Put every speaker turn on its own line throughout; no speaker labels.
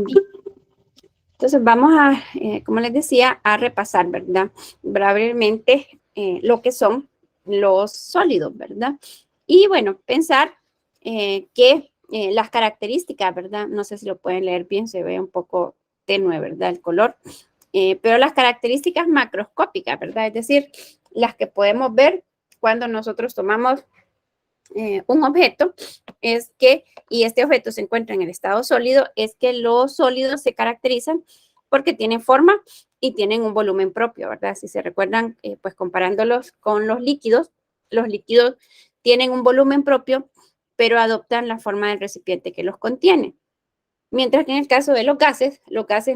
Bien. Entonces vamos a, como les decía, a repasar, ¿verdad? Brevemente lo que son los sólidos, ¿verdad? Y bueno, pensar que las características, ¿verdad? No sé si lo pueden leer bien, se ve un poco tenue, ¿verdad? El color. Pero las características macroscópicas, ¿verdad? Es decir, las que podemos ver cuando nosotros tomamos un objeto, es que, y este objeto se encuentra en el estado sólido, es que los sólidos se caracterizan porque tienen forma y tienen un volumen propio, ¿verdad? Si se recuerdan, pues comparándolos con los líquidos tienen un volumen propio, pero adoptan la forma del recipiente que los contiene. Mientras que en el caso de los gases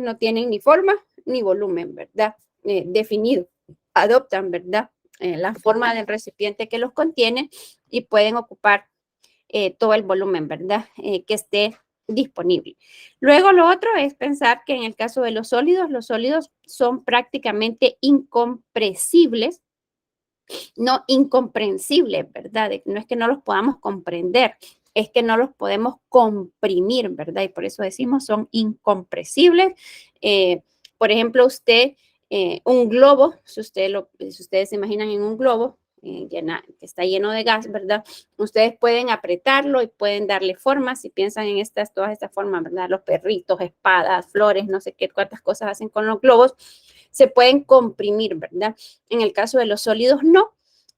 no tienen ni forma ni volumen, ¿verdad? Definido. Adoptan, ¿verdad? La forma del recipiente que los contiene y pueden ocupar todo el volumen, ¿verdad? Que esté disponible. Luego lo otro es pensar que en el caso de los sólidos son prácticamente incompresibles, no incomprensibles, ¿verdad? No es que no los podamos comprender, es que no los podemos comprimir, ¿verdad? Y por eso decimos son incompresibles. Por ejemplo, un globo, si ustedes se imaginan en un globo, que está lleno de gas, ¿verdad? Ustedes pueden apretarlo y pueden darle forma, si piensan en todas estas formas, ¿verdad? Los perritos, espadas, flores, no sé qué, cuántas cosas hacen con los globos, se pueden comprimir, ¿verdad? En el caso de los sólidos, no.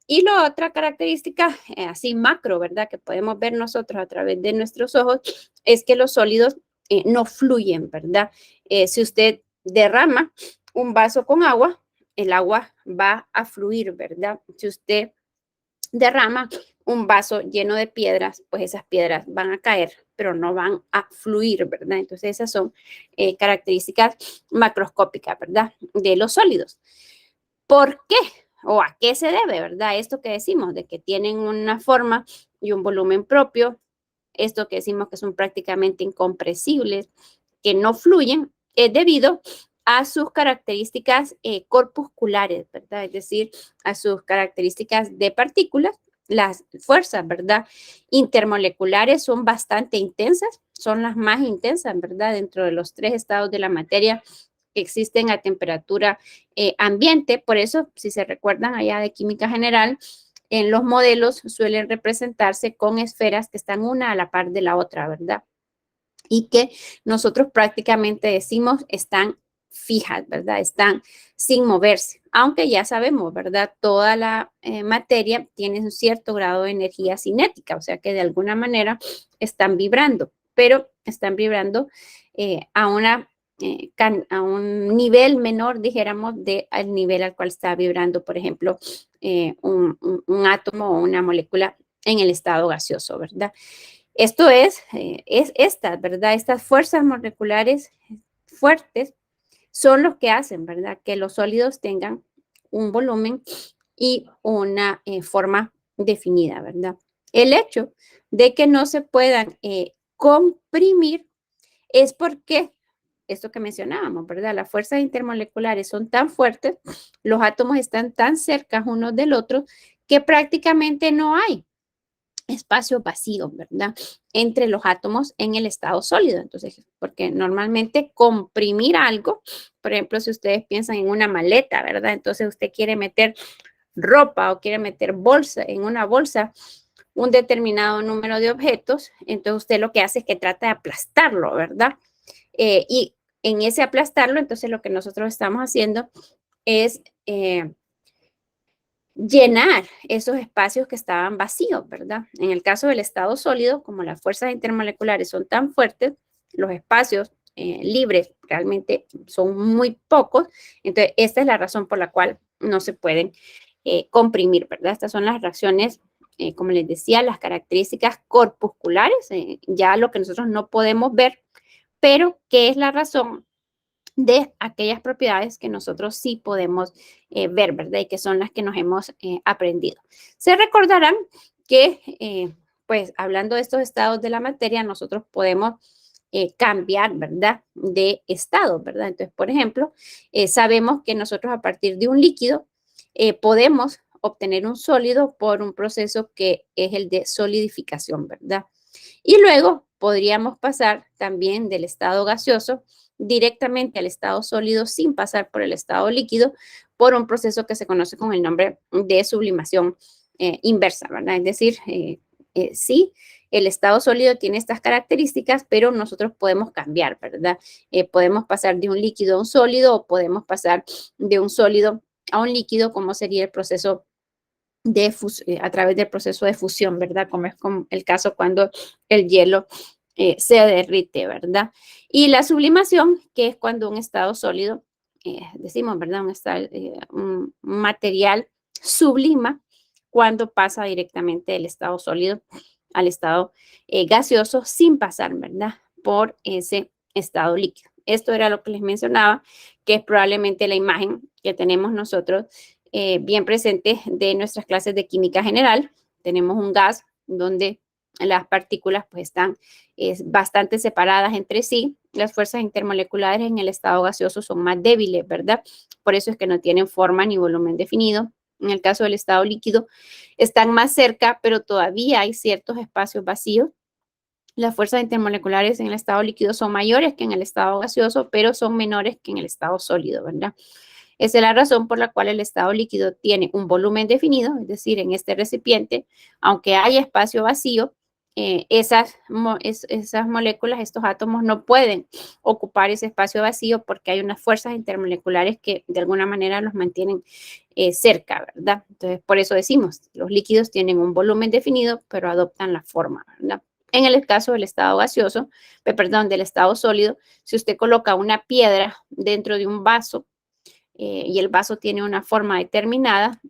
Y la otra característica, así macro, ¿verdad? Que podemos ver nosotros a través de nuestros ojos, es que los sólidos no fluyen, ¿verdad? Si usted derrama un vaso con agua, el agua va a fluir, ¿verdad? Si usted derrama un vaso lleno de piedras, pues esas piedras van a caer, pero no van a fluir, ¿verdad? Entonces esas son características macroscópicas, ¿verdad? De los sólidos. ¿Por qué? ¿O a qué se debe, verdad? Esto que decimos, de que tienen una forma y un volumen propio, esto que decimos que son prácticamente incompresibles, que no fluyen, es debido a sus características corpusculares, ¿verdad? Es decir, a sus características de partículas. Las fuerzas, ¿verdad? Intermoleculares son bastante intensas, son las más intensas, ¿verdad? Dentro de los 3 estados de la materia que existen a temperatura ambiente. Por eso, si se recuerdan allá de química general, en los modelos suelen representarse con esferas que están una a la par de la otra, ¿verdad? Y que nosotros prácticamente decimos están fijas, ¿verdad? Están sin moverse, aunque ya sabemos, ¿verdad? Toda la materia tiene un cierto grado de energía cinética, o sea que de alguna manera están vibrando, pero están vibrando a un nivel menor, dijéramos, al nivel al cual está vibrando, por ejemplo, un átomo o una molécula en el estado gaseoso, ¿verdad? Esto es esta, ¿verdad? Estas fuerzas moleculares fuertes son los que hacen, ¿verdad? Que los sólidos tengan un volumen y una forma definida, ¿verdad? El hecho de que no se puedan comprimir es porque esto que mencionábamos, ¿verdad? Las fuerzas intermoleculares son tan fuertes, los átomos están tan cerca unos del otro, que prácticamente no hay espacio vacío, ¿verdad? Entre los átomos en el estado sólido. Entonces, porque normalmente comprimir algo, por ejemplo, si ustedes piensan en una maleta, ¿verdad? Entonces usted quiere meter ropa o quiere meter en una bolsa, un determinado número de objetos, entonces usted lo que hace es que trata de aplastarlo, ¿verdad? Y en ese aplastarlo, entonces lo que nosotros estamos haciendo es llenar esos espacios que estaban vacíos, ¿verdad? En el caso del estado sólido, como las fuerzas intermoleculares son tan fuertes, los espacios libres realmente son muy pocos, entonces esta es la razón por la cual no se pueden comprimir, ¿verdad? Estas son las reacciones, como les decía, las características corpusculares, ya lo que nosotros no podemos ver, pero ¿qué es la razón de aquellas propiedades que nosotros sí podemos ver, ¿verdad? Y que son las que nos hemos aprendido? Se recordarán que, pues, hablando de estos estados de la materia, nosotros podemos cambiar, ¿verdad? De estado, ¿verdad? Entonces, por ejemplo, sabemos que nosotros a partir de un líquido podemos obtener un sólido por un proceso que es el de solidificación, ¿verdad? Y luego podríamos pasar también del estado gaseoso directamente al estado sólido sin pasar por el estado líquido por un proceso que se conoce con el nombre de sublimación inversa, ¿verdad? Es decir, sí, el estado sólido tiene estas características, pero nosotros podemos cambiar, ¿verdad? Podemos pasar de un líquido a un sólido o podemos pasar de un sólido a un líquido, como sería el proceso a través del proceso de fusión, ¿verdad? Como es como el caso cuando el hielo se derrite, ¿verdad? Y la sublimación, que es cuando un estado sólido, decimos, ¿verdad? Un material sublima cuando pasa directamente del estado sólido al estado gaseoso sin pasar, ¿verdad? Por ese estado líquido. Esto era lo que les mencionaba, que es probablemente la imagen que tenemos nosotros bien presente de nuestras clases de química general. Tenemos un gas donde las partículas pues están bastante separadas entre sí. Las fuerzas intermoleculares en el estado gaseoso son más débiles, ¿verdad? Por eso es que no tienen forma ni volumen definido. En el caso del estado líquido, están más cerca, pero todavía hay ciertos espacios vacíos. Las fuerzas intermoleculares en el estado líquido son mayores que en el estado gaseoso, pero son menores que en el estado sólido, ¿verdad? Esa es la razón por la cual el estado líquido tiene un volumen definido, es decir, en este recipiente, aunque haya espacio vacío, esas moléculas, estos átomos no pueden ocupar ese espacio vacío porque hay unas fuerzas intermoleculares que de alguna manera los mantienen cerca, ¿verdad? Entonces, por eso decimos, los líquidos tienen un volumen definido, pero adoptan la forma, ¿verdad? En el caso del estado gaseoso, perdón, del estado sólido, si usted coloca una piedra dentro de un vaso, y el vaso tiene una forma determinada,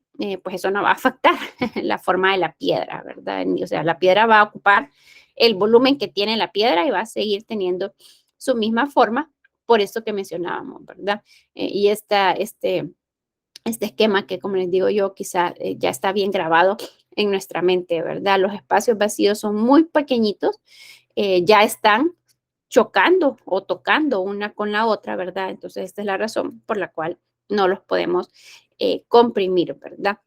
pues eso no va a afectar la forma de la piedra, ¿verdad? O sea, la piedra va a ocupar el volumen que tiene la piedra y va a seguir teniendo su misma forma, por esto que mencionábamos, ¿verdad? Y este esquema que, como les digo yo, quizá ya está bien grabado en nuestra mente, ¿verdad? Los espacios vacíos son muy pequeñitos, ya están chocando o tocando una con la otra, ¿verdad? Entonces, esta es la razón por la cual no los podemos comprimir, ¿verdad?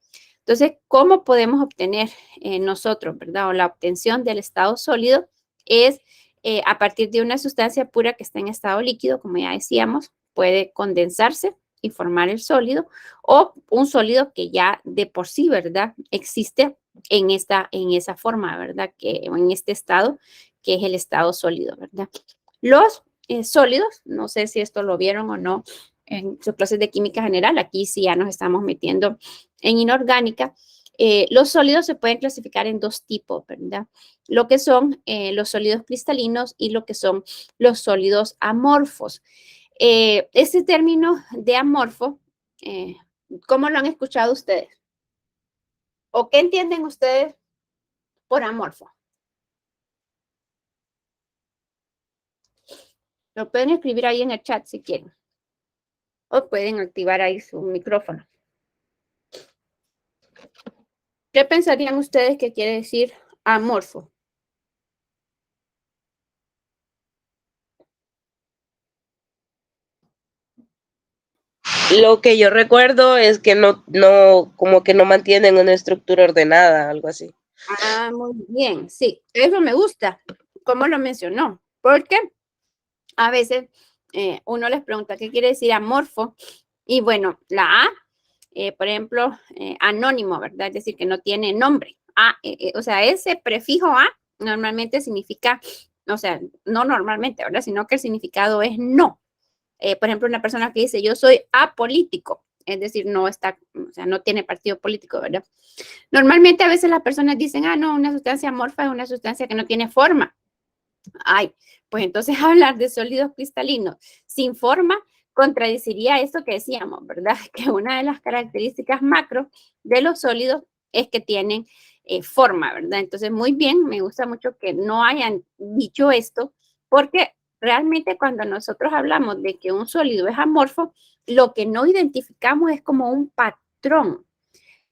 Entonces, ¿cómo podemos obtener nosotros, ¿verdad? O la obtención del estado sólido es a partir de una sustancia pura que está en estado líquido, como ya decíamos, puede condensarse y formar el sólido, o un sólido que ya de por sí, ¿verdad? Existe en esa forma, ¿verdad? En este estado, que es el estado sólido, ¿verdad? Los sólidos, no sé si esto lo vieron o no en sus clases de química general, aquí sí ya nos estamos metiendo en inorgánica. Los sólidos se pueden clasificar en dos tipos, ¿verdad? Lo que son los sólidos cristalinos y lo que son los sólidos amorfos. Ese término de amorfo, ¿cómo lo han escuchado ustedes? ¿O qué entienden ustedes por amorfo? Lo pueden escribir ahí en el chat si quieren. O pueden activar ahí su micrófono. ¿Qué pensarían ustedes que quiere decir amorfo?
Lo que yo recuerdo es que como que no mantienen una estructura ordenada, algo así.
Ah, muy bien, sí, eso me gusta, como lo mencionó, porque a veces uno les pregunta qué quiere decir amorfo, y bueno, la A, por ejemplo, anónimo, ¿verdad? Es decir, que no tiene nombre. O sea, ese prefijo A normalmente significa, o sea, no normalmente, ¿verdad? Sino que el significado es no. Por ejemplo, una persona que dice, yo soy apolítico, es decir, no está, o sea, no tiene partido político, ¿verdad? Normalmente a veces las personas dicen, no, una sustancia amorfa es una sustancia que no tiene forma. Ay, pues entonces hablar de sólidos cristalinos sin forma contradeciría esto que decíamos, ¿verdad? Que una de las características macro de los sólidos es que tienen forma, ¿verdad? Entonces, muy bien, me gusta mucho que no hayan dicho esto, porque realmente cuando nosotros hablamos de que un sólido es amorfo, lo que no identificamos es como un patrón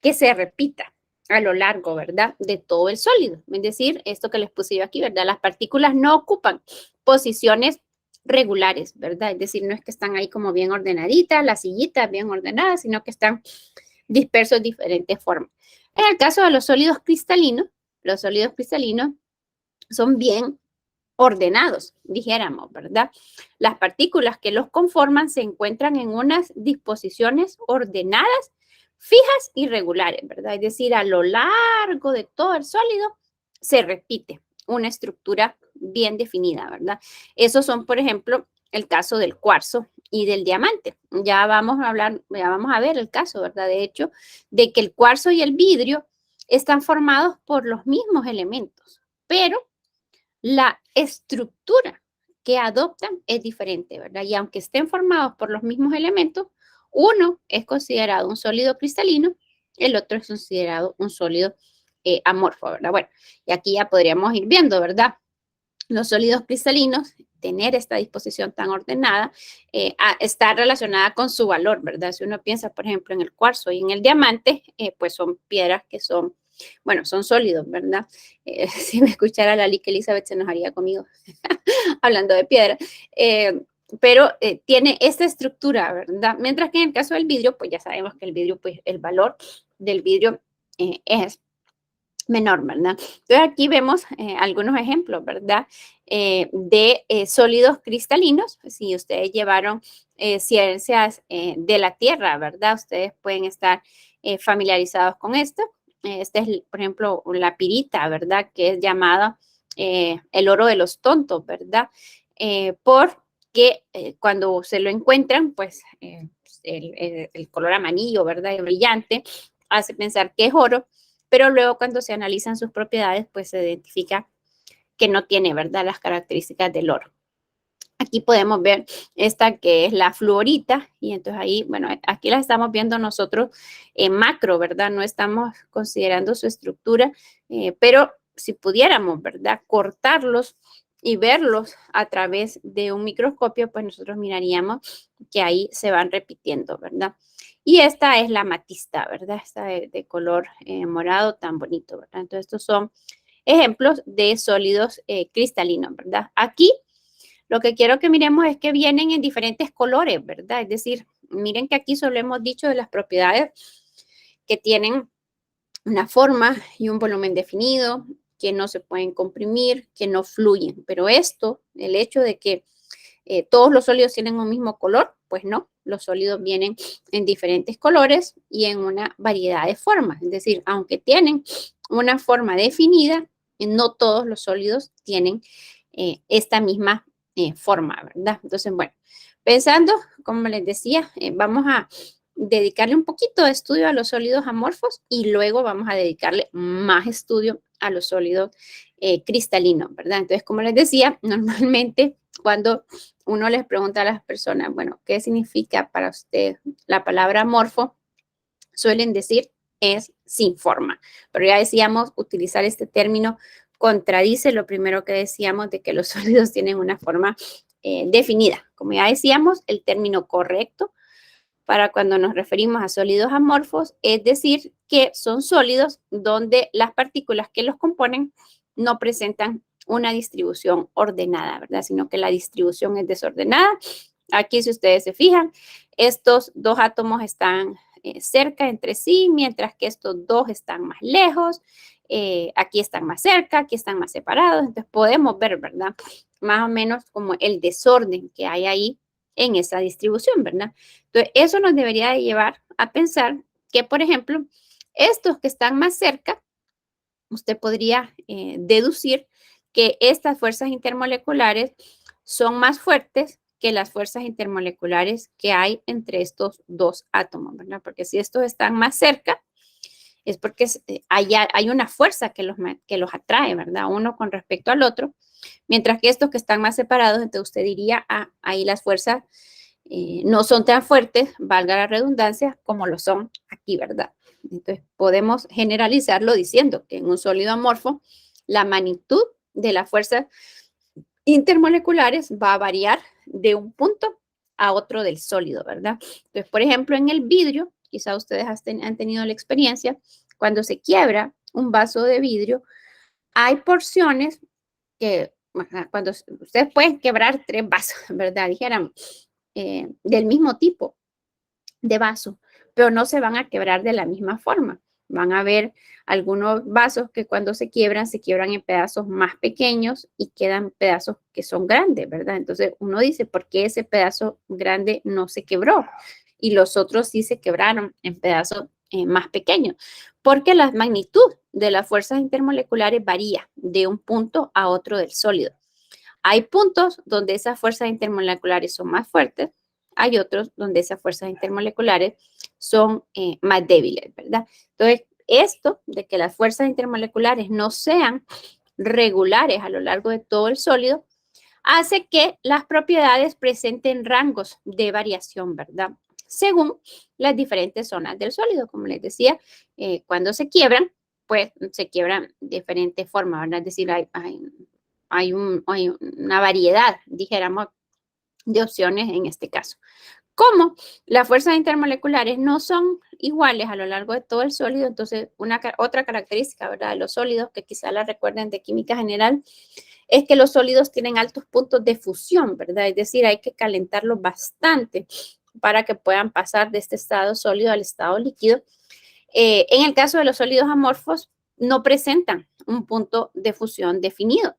que se repita a lo largo, ¿verdad? De todo el sólido. Es decir, esto que les puse yo aquí, ¿verdad? Las partículas no ocupan posiciones regulares, ¿verdad? Es decir, no es que están ahí como bien ordenaditas, las sillitas bien ordenadas, sino que están dispersos de diferentes formas. En el caso de los sólidos cristalinos son bien ordenados, dijéramos, ¿verdad? Las partículas que los conforman se encuentran en unas disposiciones ordenadas, fijas y regulares, ¿verdad? Es decir, a lo largo de todo el sólido se repite una estructura bien definida, ¿verdad? Esos son, por ejemplo, el caso del cuarzo y del diamante. Ya vamos a hablar, ya vamos a ver el caso, ¿verdad? De hecho, de que el cuarzo y el vidrio están formados por los mismos elementos, pero la estructura que adoptan es diferente, ¿verdad? Y aunque estén formados por los mismos elementos, uno es considerado un sólido cristalino, el otro es considerado un sólido amorfo, ¿verdad? Bueno, y aquí ya podríamos ir viendo, ¿verdad? Los sólidos cristalinos, tener esta disposición tan ordenada, está relacionada con su valor, ¿verdad? Si uno piensa, por ejemplo, en el cuarzo y en el diamante, pues son piedras que son, bueno, son sólidos, ¿verdad? Si me escuchara la Lick Elizabeth se enojaría conmigo hablando de piedra. Pero tiene esta estructura, ¿verdad? Mientras que en el caso del vidrio, pues ya sabemos que el vidrio, pues el valor del vidrio es menor, ¿verdad? Entonces aquí vemos algunos ejemplos, ¿verdad? De sólidos cristalinos. Si ustedes llevaron ciencias de la Tierra, ¿verdad? Ustedes pueden estar familiarizados con esto. Este es, por ejemplo, la pirita, ¿verdad? Que es llamada el oro de los tontos, ¿verdad? Porque cuando se lo encuentran, pues el color amarillo, ¿verdad? Y brillante, hace pensar que es oro, pero luego cuando se analizan sus propiedades, pues se identifica que no tiene, ¿verdad?, las características del oro. Aquí podemos ver esta que es la fluorita, y entonces ahí, bueno, aquí la estamos viendo nosotros en macro, ¿verdad? No estamos considerando su estructura, pero si pudiéramos, ¿verdad?, cortarlos y verlos a través de un microscopio, pues nosotros miraríamos que ahí se van repitiendo, ¿verdad? Y esta es la amatista, ¿verdad? Esta de color morado tan bonito, ¿verdad? Entonces estos son ejemplos de sólidos cristalinos, ¿verdad? Aquí lo que quiero que miremos es que vienen en diferentes colores, ¿verdad? Es decir, miren que aquí solo hemos dicho de las propiedades que tienen una forma y un volumen definido, que no se pueden comprimir, que no fluyen. Pero esto, el hecho de que todos los sólidos tienen un mismo color, pues no, los sólidos vienen en diferentes colores y en una variedad de formas. Es decir, aunque tienen una forma definida, no todos los sólidos tienen esta misma forma, ¿verdad? Entonces, bueno, pensando, como les decía, vamos a dedicarle un poquito de estudio a los sólidos amorfos y luego vamos a dedicarle más estudio a los sólidos cristalinos, ¿verdad? Entonces, como les decía, normalmente cuando uno les pregunta a las personas, bueno, ¿qué significa para usted la palabra amorfo? Suelen decir es sin forma, pero ya decíamos, utilizar este término contradice lo primero que decíamos de que los sólidos tienen una forma definida. Como ya decíamos, el término correcto para cuando nos referimos a sólidos amorfos, es decir, que son sólidos donde las partículas que los componen no presentan una distribución ordenada, ¿verdad? Sino que la distribución es desordenada. Aquí, si ustedes se fijan, estos dos átomos están cerca entre sí, mientras que estos dos están más lejos. Aquí están más cerca, aquí están más separados. Entonces, podemos ver, ¿verdad? Más o menos como el desorden que hay ahí en esa distribución, ¿verdad? Entonces, eso nos debería de llevar a pensar que, por ejemplo, estos que están más cerca, usted podría deducir que estas fuerzas intermoleculares son más fuertes que las fuerzas intermoleculares que hay entre estos dos átomos, ¿verdad? Porque si estos están más cerca, es porque hay una fuerza que los atrae, ¿verdad? Uno con respecto al otro, mientras que estos que están más separados, entonces usted diría, ahí las fuerzas no son tan fuertes, valga la redundancia, como lo son aquí, ¿verdad? Entonces, podemos generalizarlo diciendo que en un sólido amorfo, la magnitud de las fuerzas intermoleculares va a variar de un punto a otro del sólido, ¿verdad? Entonces, por ejemplo, en el vidrio, quizá ustedes han tenido la experiencia, cuando se quiebra un vaso de vidrio, hay porciones que, cuando ustedes pueden quebrar 3 vasos, ¿verdad? Dijéramos, del mismo tipo de vaso, pero no se van a quebrar de la misma forma, van a ver algunos vasos que cuando se quiebran en pedazos más pequeños y quedan pedazos que son grandes, ¿verdad? Entonces uno dice, ¿por qué ese pedazo grande no se quebró? Y los otros sí se quebraron en pedazos más pequeños, porque la magnitud de las fuerzas intermoleculares varía de un punto a otro del sólido. Hay puntos donde esas fuerzas intermoleculares son más fuertes, hay otros donde esas fuerzas intermoleculares son más débiles, ¿verdad? Entonces, esto de que las fuerzas intermoleculares no sean regulares a lo largo de todo el sólido, hace que las propiedades presenten rangos de variación, ¿verdad? Según las diferentes zonas del sólido, como les decía, cuando se quiebran, pues se quiebran de diferentes formas, ¿verdad? Es decir, hay una variedad, dijéramos, de opciones en este caso. Como las fuerzas intermoleculares no son iguales a lo largo de todo el sólido, entonces otra característica, ¿verdad?, de los sólidos, que quizá la recuerden de química general, es que los sólidos tienen altos puntos de fusión, ¿verdad? Es decir, hay que calentarlos bastante para que puedan pasar de este estado sólido al estado líquido. En el caso de los sólidos amorfos, no presentan un punto de fusión definido.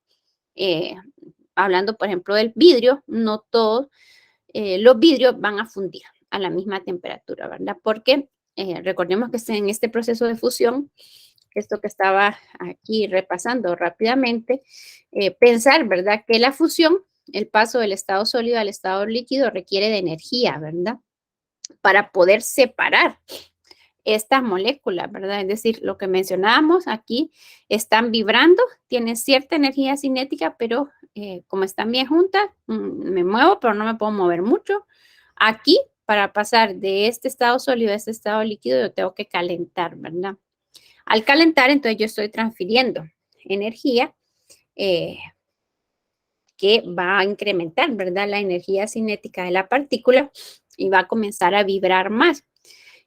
Hablando, por ejemplo, del vidrio, no todos los vidrios van a fundir a la misma temperatura, ¿verdad? Porque recordemos que en este proceso de fusión, esto que estaba aquí repasando rápidamente, pensar, ¿verdad? Que la fusión, el paso del estado sólido al estado líquido requiere de energía, ¿verdad? Para poder separar estas moléculas, ¿verdad? Es decir, lo que mencionábamos aquí, están vibrando, tienen cierta energía cinética, pero como están bien juntas, me muevo, pero no me puedo mover mucho. Aquí, para pasar de este estado sólido a este estado líquido, yo tengo que calentar, ¿verdad? Al calentar, entonces yo estoy transfiriendo energía que va a incrementar, ¿verdad? La energía cinética de la partícula y va a comenzar a vibrar más.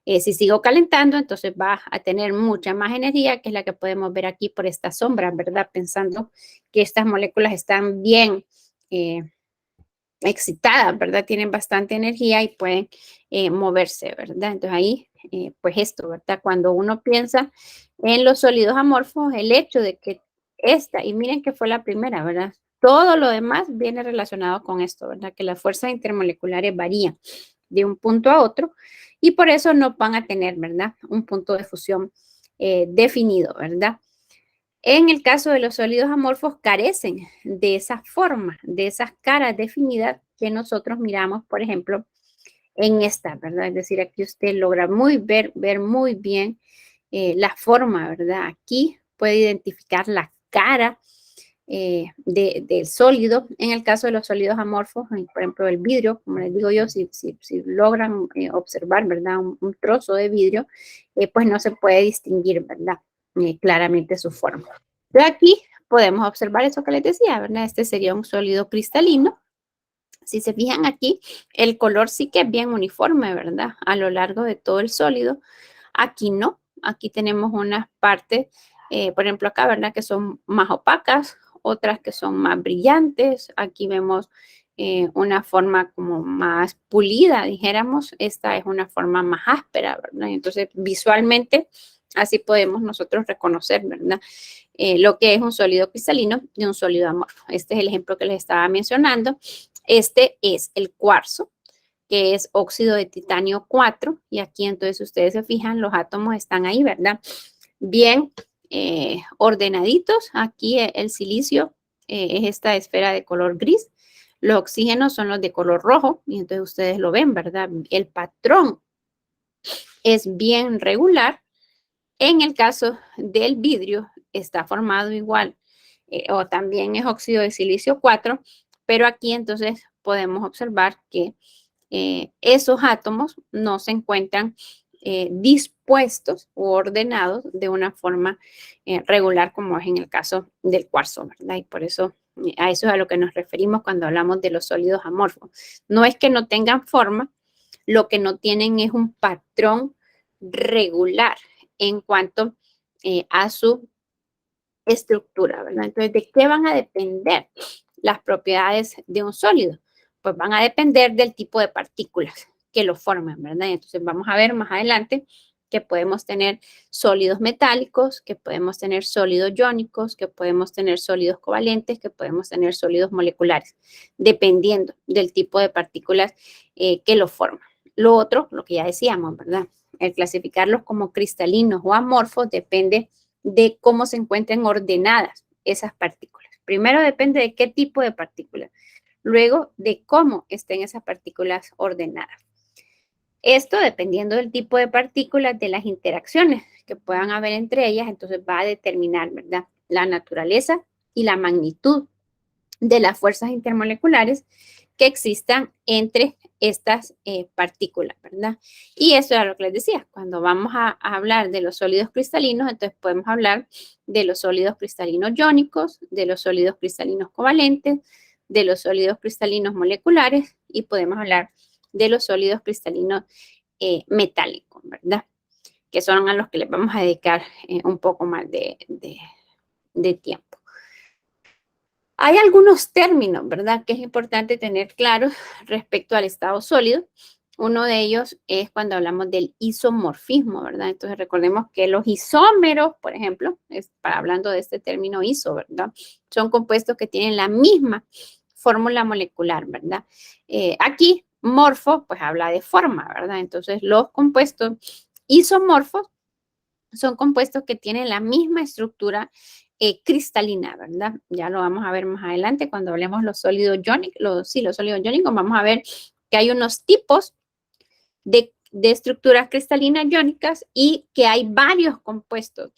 Si sigo calentando, entonces va a tener mucha más energía, que es la que podemos ver aquí por esta sombra, ¿verdad? Pensando que estas moléculas están bien excitadas, ¿verdad? Tienen bastante energía y pueden moverse, ¿verdad? Entonces ahí, pues esto, ¿verdad? Cuando uno piensa en los sólidos amorfos, el hecho de que y miren que fue la primera, ¿verdad? Todo lo demás viene relacionado con esto, ¿verdad? Que las fuerzas intermoleculares varían de un punto a otro y por eso no van a tener, ¿verdad? Un punto de fusión definido, ¿verdad? En el caso de los sólidos amorfos carecen de esa forma, de esas caras definidas que nosotros miramos, por ejemplo, en esta, ¿verdad? Es decir, aquí usted logra ver muy bien la forma, ¿verdad? Aquí puede identificar la cara del sólido. En el caso de los sólidos amorfos, por ejemplo, el vidrio, como les digo yo, si logran observar, ¿verdad? Un trozo de vidrio, pues no se puede distinguir, ¿verdad? Claramente su forma. De aquí podemos observar eso que les decía, ¿verdad? Este sería un sólido cristalino. Si se fijan aquí, el color sí que es bien uniforme, ¿verdad? A lo largo de todo el sólido. Aquí no. Aquí tenemos unas partes, por ejemplo acá, ¿verdad? Que son más opacas, otras que son más brillantes. Aquí vemos una forma como más pulida, dijéramos. Esta es una forma más áspera, ¿verdad? Entonces, visualmente, así podemos nosotros reconocer, ¿verdad? Lo que es un sólido cristalino y un sólido amorfo. Este es el ejemplo que les estaba mencionando. Este es el cuarzo, que es óxido de titanio 4, y aquí entonces ustedes se fijan, los átomos están ahí, ¿verdad? Bien ordenaditos. Aquí el silicio es esta esfera de color gris, los oxígenos son los de color rojo, y entonces ustedes lo ven, ¿verdad? El patrón es bien regular. En el caso del vidrio, está formado igual, o también es óxido de silicio 4, pero aquí entonces podemos observar que esos átomos no se encuentran dispuestos u ordenados de una forma regular, como es en el caso del cuarzo, ¿verdad? Y por eso a eso es a lo que nos referimos cuando hablamos de los sólidos amorfos. No es que no tengan forma, lo que no tienen es un patrón regular en cuanto a su estructura, ¿verdad? Entonces, ¿de qué van a depender las propiedades de un sólido? Pues van a depender del tipo de partículas que lo forman, ¿verdad? Entonces, vamos a ver más adelante que podemos tener sólidos metálicos, que podemos tener sólidos iónicos, que podemos tener sólidos covalentes, que podemos tener sólidos moleculares, dependiendo del tipo de partículas que lo forman. Lo otro, lo que ya decíamos, ¿verdad? El clasificarlos como cristalinos o amorfos depende de cómo se encuentren ordenadas esas partículas. Primero depende de qué tipo de partículas, luego de cómo estén esas partículas ordenadas. Esto, dependiendo del tipo de partículas, de las interacciones que puedan haber entre ellas, entonces va a determinar, ¿verdad?, la naturaleza y la magnitud de las fuerzas intermoleculares que existan entre estas partículas, ¿verdad? Y eso es lo que les decía, cuando vamos a hablar de los sólidos cristalinos, entonces podemos hablar de los sólidos cristalinos iónicos, de los sólidos cristalinos covalentes, de los sólidos cristalinos moleculares y podemos hablar de los sólidos cristalinos metálicos, ¿verdad? Que son a los que les vamos a dedicar un poco más de tiempo. Hay algunos términos, ¿verdad?, que es importante tener claros respecto al estado sólido. Uno de ellos es cuando hablamos del isomorfismo, ¿verdad? Entonces recordemos que los isómeros, por ejemplo, hablando de este término iso, ¿verdad?, son compuestos que tienen la misma fórmula molecular, ¿verdad? Aquí, morfo, pues habla de forma, ¿verdad? Entonces los compuestos isomorfos son compuestos que tienen la misma estructura cristalina, ¿verdad? Ya lo vamos a ver más adelante cuando hablemos los sólidos iónicos, los sólidos iónicos, vamos a ver que hay unos tipos de estructuras cristalinas iónicas y que hay varios compuestos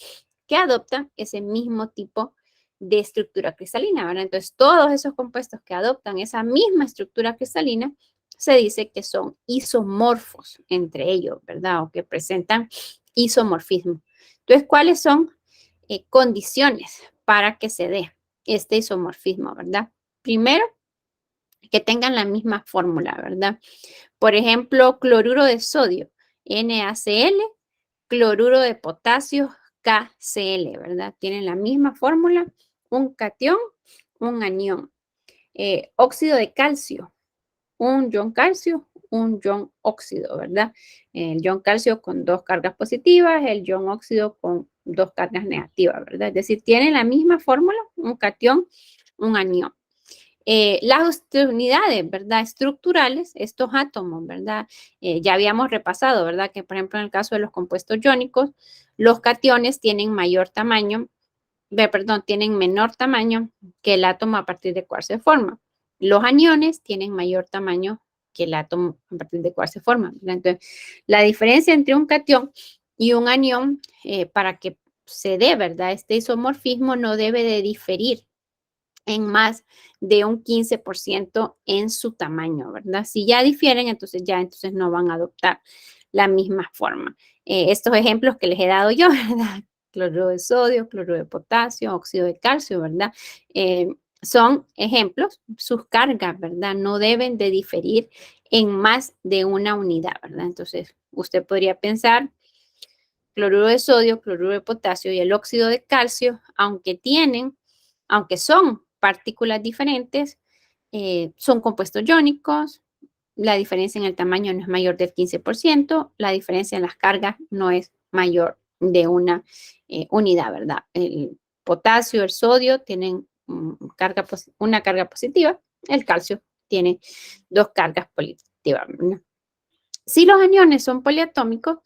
que adoptan ese mismo tipo de estructura cristalina, ¿verdad? Entonces, todos esos compuestos que adoptan esa misma estructura cristalina se dice que son isomorfos entre ellos, ¿verdad? O que presentan isomorfismo. Entonces, ¿cuáles son condiciones para que se dé este isomorfismo, ¿verdad? Primero, que tengan la misma fórmula, ¿verdad? Por ejemplo, cloruro de sodio, NaCl, cloruro de potasio, KCl, ¿verdad? Tienen la misma fórmula, un catión, un anión. Óxido de calcio, un ion calcio, un ion óxido, ¿verdad? El ion calcio con 2 cargas positivas, el ion óxido con 2 cargas negativas, ¿verdad? Es decir, tienen la misma fórmula, un catión, un anión. Las unidades, ¿verdad?, estructurales, estos átomos, ¿verdad? Ya habíamos repasado, ¿verdad?, que por ejemplo en el caso de los compuestos iónicos, los cationes tienen mayor tamaño, tienen menor tamaño que el átomo a partir del cual se forma. Los aniones tienen mayor tamaño que el átomo a partir del cual se forma, ¿verdad? Entonces, la diferencia entre un catión y un anión, para que se dé, ¿verdad?, este isomorfismo no debe de diferir en más de un 15% en su tamaño, ¿verdad? Si ya difieren, entonces no van a adoptar la misma forma. Estos ejemplos que les he dado yo, ¿verdad? Cloruro de sodio, cloruro de potasio, óxido de calcio, ¿verdad? Son ejemplos, sus cargas, ¿verdad? No deben de diferir en más de una unidad, ¿verdad? Entonces, usted podría pensar cloruro de sodio, cloruro de potasio y el óxido de calcio, aunque son partículas diferentes, son compuestos iónicos, la diferencia en el tamaño no es mayor del 15%, la diferencia en las cargas no es mayor de una unidad, ¿verdad? El potasio, el sodio tienen una carga positiva, el calcio tiene 2 cargas positivas, ¿verdad? Si los aniones son poliatómicos,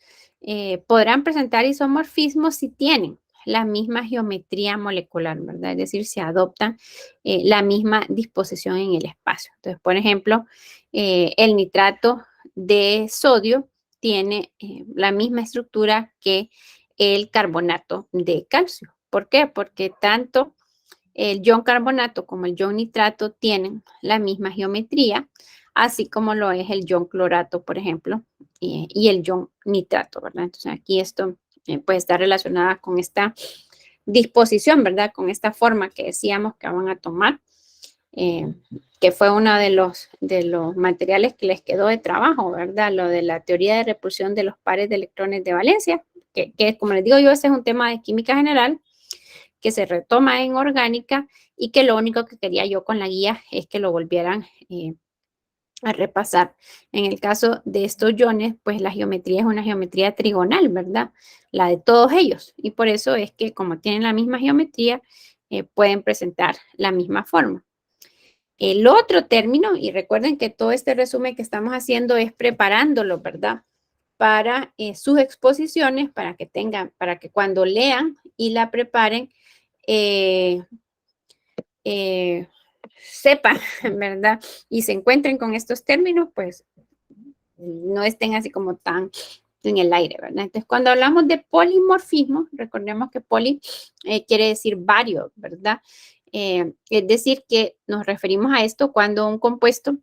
podrán presentar isomorfismo si tienen la misma geometría molecular, ¿verdad? Es decir, si adoptan la misma disposición en el espacio. Entonces, por ejemplo, el nitrato de sodio tiene la misma estructura que el carbonato de calcio. ¿Por qué? Porque tanto el ion carbonato como el ion nitrato tienen la misma geometría, así como lo es el ion clorato, por ejemplo, y el ion nitrato, ¿verdad? Entonces, aquí esto puede estar relacionada con esta disposición, ¿verdad? Con esta forma que decíamos que van a tomar, que fue uno de los materiales que les quedó de trabajo, ¿verdad? Lo de la teoría de repulsión de los pares de electrones de valencia, que como les digo yo, ese es un tema de química general, que se retoma en orgánica y que lo único que quería yo con la guía es que lo volvieran a repasar. En el caso de estos iones, pues la geometría es una geometría trigonal, ¿verdad? La de todos ellos. Y por eso es que como tienen la misma geometría, pueden presentar la misma forma. El otro término, y recuerden que todo este resumen que estamos haciendo es preparándolo, ¿verdad? Para sus exposiciones, para que tengan, para que cuando lean y la preparen, sepan, ¿verdad? Y se encuentren con estos términos, pues no estén así como tan en el aire, ¿verdad? Entonces, cuando hablamos de polimorfismo, recordemos que poli quiere decir varios, ¿verdad? Es decir, que nos referimos a esto cuando un compuesto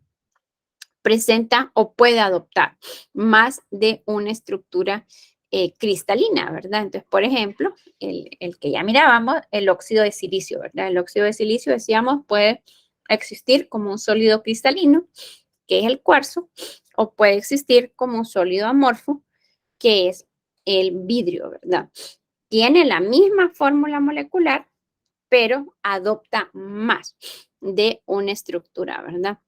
presenta o puede adoptar más de una estructura cristalina, ¿verdad? Entonces, por ejemplo, el que ya mirábamos, el óxido de silicio, ¿verdad? El óxido de silicio, decíamos, puede existir como un sólido cristalino, que es el cuarzo, o puede existir como un sólido amorfo, que es el vidrio, ¿verdad? Tiene la misma fórmula molecular, pero adopta más de una estructura, ¿verdad?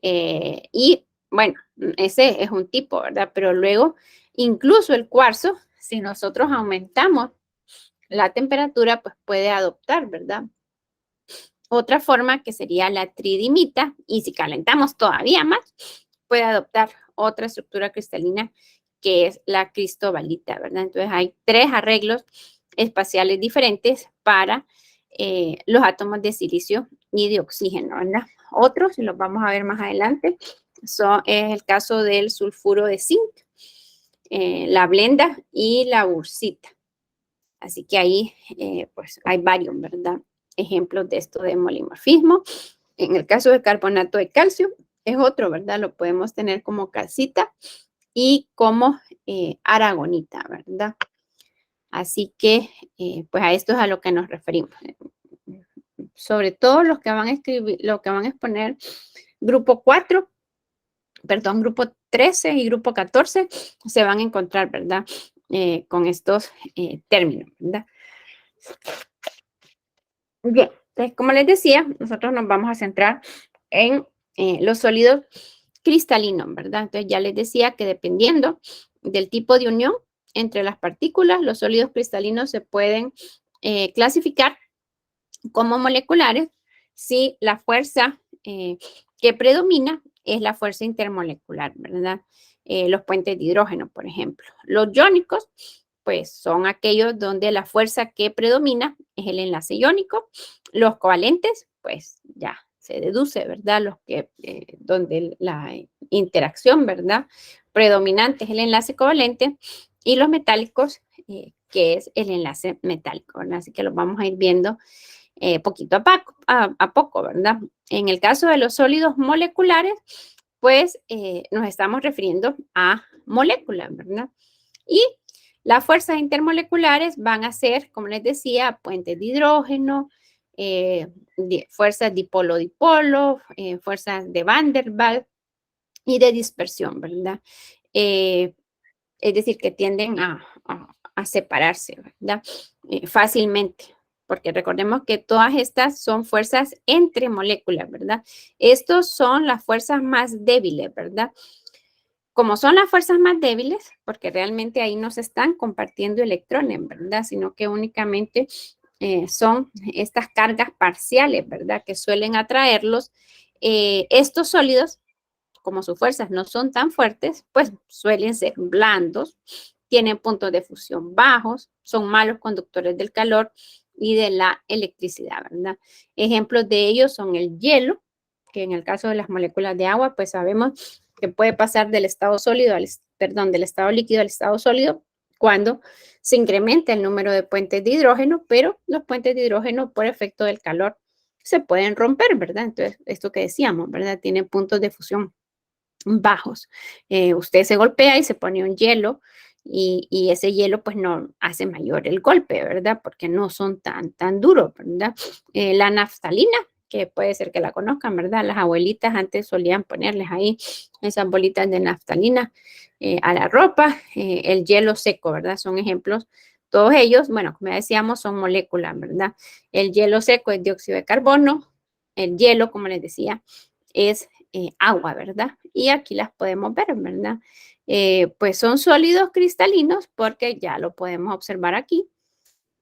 Y bueno, ese es un tipo, ¿verdad? Pero luego, incluso el cuarzo, si nosotros aumentamos la temperatura, pues puede adoptar, ¿verdad? Otra forma que sería la tridimita, y si calentamos todavía más, puede adoptar otra estructura cristalina que es la cristobalita, ¿verdad? Entonces hay 3 arreglos espaciales diferentes para los átomos de silicio y de oxígeno, ¿verdad? Otros, y los vamos a ver más adelante, es el caso del sulfuro de zinc, la blenda y la ursita. Así que ahí, pues, hay varios, ¿verdad? Ejemplos de esto de molimorfismo. En el caso del carbonato de calcio, es otro, ¿verdad? Lo podemos tener como calcita y como aragonita, ¿verdad? Así que, pues, a esto es a lo que nos referimos. Sobre todo los que van a escribir, lo que van a exponer grupo 4, perdón, grupo 13 y grupo 14, se van a encontrar, ¿verdad? Con estos términos, ¿verdad? Bien, entonces, como les decía, nosotros nos vamos a centrar en los sólidos cristalinos, ¿verdad? Entonces ya les decía que dependiendo del tipo de unión entre las partículas, los sólidos cristalinos se pueden clasificar como moleculares si la fuerza que predomina es la fuerza intermolecular, ¿verdad? Los puentes de hidrógeno, por ejemplo. Los iónicos, pues son aquellos donde la fuerza que predomina es el enlace iónico. Los covalentes, pues ya se deduce, ¿verdad? Los que, donde la interacción, ¿verdad? Predominante es el enlace covalente. Y los metálicos, que es el enlace metálico, ¿verdad? Así que los vamos a ir viendo poquito a poco, ¿verdad? En el caso de los sólidos moleculares, pues nos estamos refiriendo a moléculas, ¿verdad? Y las fuerzas intermoleculares van a ser, como les decía, puentes de hidrógeno, fuerzas dipolo-dipolo, fuerzas de Van der Waals y de dispersión, ¿verdad? Es decir, que tienden a separarse, ¿verdad? Fácilmente, porque recordemos que todas estas son fuerzas entre moléculas, ¿verdad? Estos son las fuerzas más débiles, ¿verdad? Como son las fuerzas más débiles, porque realmente ahí no se están compartiendo electrones, ¿verdad? Sino que únicamente son estas cargas parciales, ¿verdad? Que suelen atraerlos. Estos sólidos, como sus fuerzas no son tan fuertes, pues suelen ser blandos, tienen puntos de fusión bajos, son malos conductores del calor y de la electricidad, ¿verdad? Ejemplos de ellos son el hielo, que en el caso de las moléculas de agua, pues sabemos que puede pasar del estado sólido del estado líquido al estado sólido cuando se incrementa el número de puentes de hidrógeno, pero los puentes de hidrógeno por efecto del calor se pueden romper, ¿verdad? Entonces, esto que decíamos, ¿verdad? Tiene puntos de fusión bajos. Usted se golpea y se pone un hielo y ese hielo pues no hace mayor el golpe, ¿verdad? Porque no son tan duros, ¿verdad? La naftalina, que puede ser que la conozcan, ¿verdad? Las abuelitas antes solían ponerles ahí esas bolitas de naftalina a la ropa, el hielo seco, ¿verdad? Son ejemplos. Todos ellos, bueno, como decíamos, son moléculas, ¿verdad? El hielo seco es dióxido de carbono, el hielo, como les decía, es agua, ¿verdad? Y aquí las podemos ver, ¿verdad? Pues son sólidos cristalinos porque ya lo podemos observar aquí.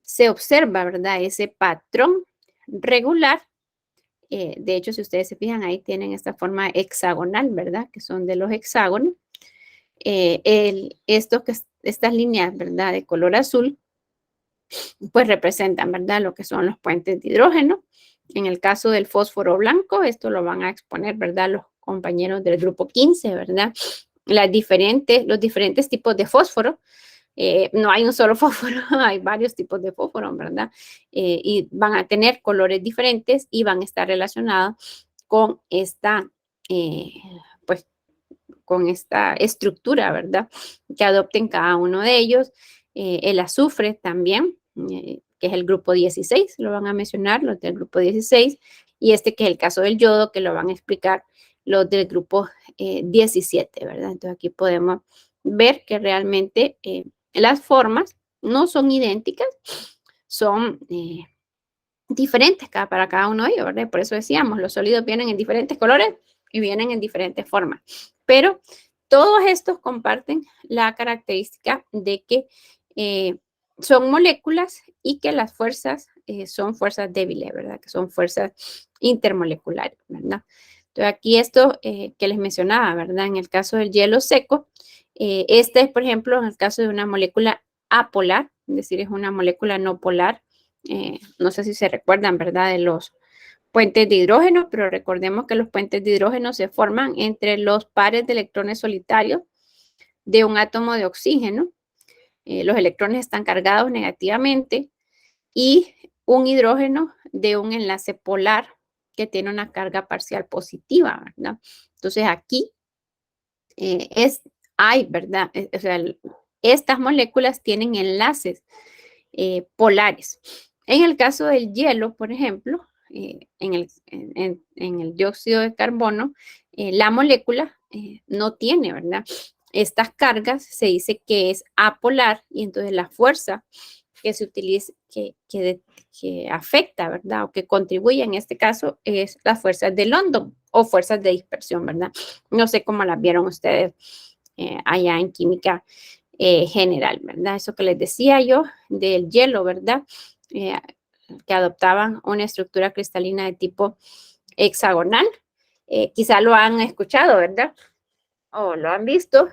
Se observa, ¿verdad? Ese patrón regular. De hecho, si ustedes se fijan, ahí tienen esta forma hexagonal, ¿verdad? Que son de los hexágonos. Estas líneas, ¿verdad? De color azul, pues representan, ¿verdad? Lo que son los puentes de hidrógeno. En el caso del fósforo blanco, esto lo van a exponer, ¿verdad? Los compañeros del grupo 15, ¿verdad? Los diferentes tipos de fósforo. No hay un solo fósforo, hay varios tipos de fósforo, ¿verdad? Y van a tener colores diferentes y van a estar relacionados con pues, con esta estructura, ¿verdad? Que adopten cada uno de ellos. El azufre también, que es el grupo 16, lo van a mencionar los del grupo 16, y que es el caso del yodo, que lo van a explicar los del grupo 17, ¿verdad? Entonces aquí podemos ver que realmente las formas no son idénticas, son diferentes para cada uno de ellos, ¿verdad? Por eso decíamos, los sólidos vienen en diferentes colores y vienen en diferentes formas. Pero todos estos comparten la característica de que son moléculas y que las fuerzas son fuerzas débiles, ¿verdad? Que son fuerzas intermoleculares, ¿verdad? Entonces aquí esto que les mencionaba, ¿verdad? En el caso del hielo seco, este es, por ejemplo, en el caso de una molécula apolar, es decir, es una molécula no polar. No sé si se recuerdan, ¿verdad? De los puentes de hidrógeno, pero recordemos que los puentes de hidrógeno se forman entre los pares de electrones solitarios de un átomo de oxígeno. Los electrones están cargados negativamente y un hidrógeno de un enlace polar que tiene una carga parcial positiva, ¿verdad? Entonces aquí hay, ¿verdad? O sea, estas moléculas tienen enlaces polares. En el caso del hielo, por ejemplo, en el dióxido de carbono, la molécula no tiene, ¿verdad? Estas cargas se dice que es apolar y entonces la fuerza que se utiliza, que afecta, ¿verdad? O que contribuye en este caso es las fuerzas de London o fuerzas de dispersión, ¿verdad? No sé cómo las vieron ustedes allá en química general, ¿verdad? Eso que les decía yo del hielo, ¿verdad? Que adoptaban una estructura cristalina de tipo hexagonal. Quizá lo han escuchado, ¿verdad? O lo han visto,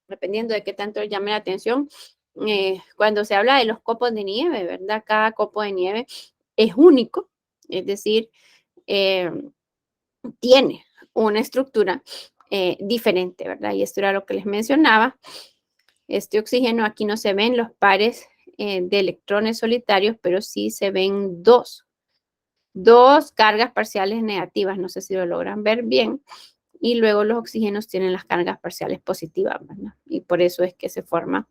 dependiendo de qué tanto les llame la atención. Cuando se habla de los copos de nieve, ¿verdad? Cada copo de nieve es único, es decir, tiene una estructura diferente, ¿verdad? Y esto era lo que les mencionaba. Este oxígeno, aquí no se ven los pares de electrones solitarios, pero sí se ven dos cargas parciales negativas, no sé si lo logran ver bien, y luego los oxígenos tienen las cargas parciales positivas, ¿verdad? Y por eso es que se forma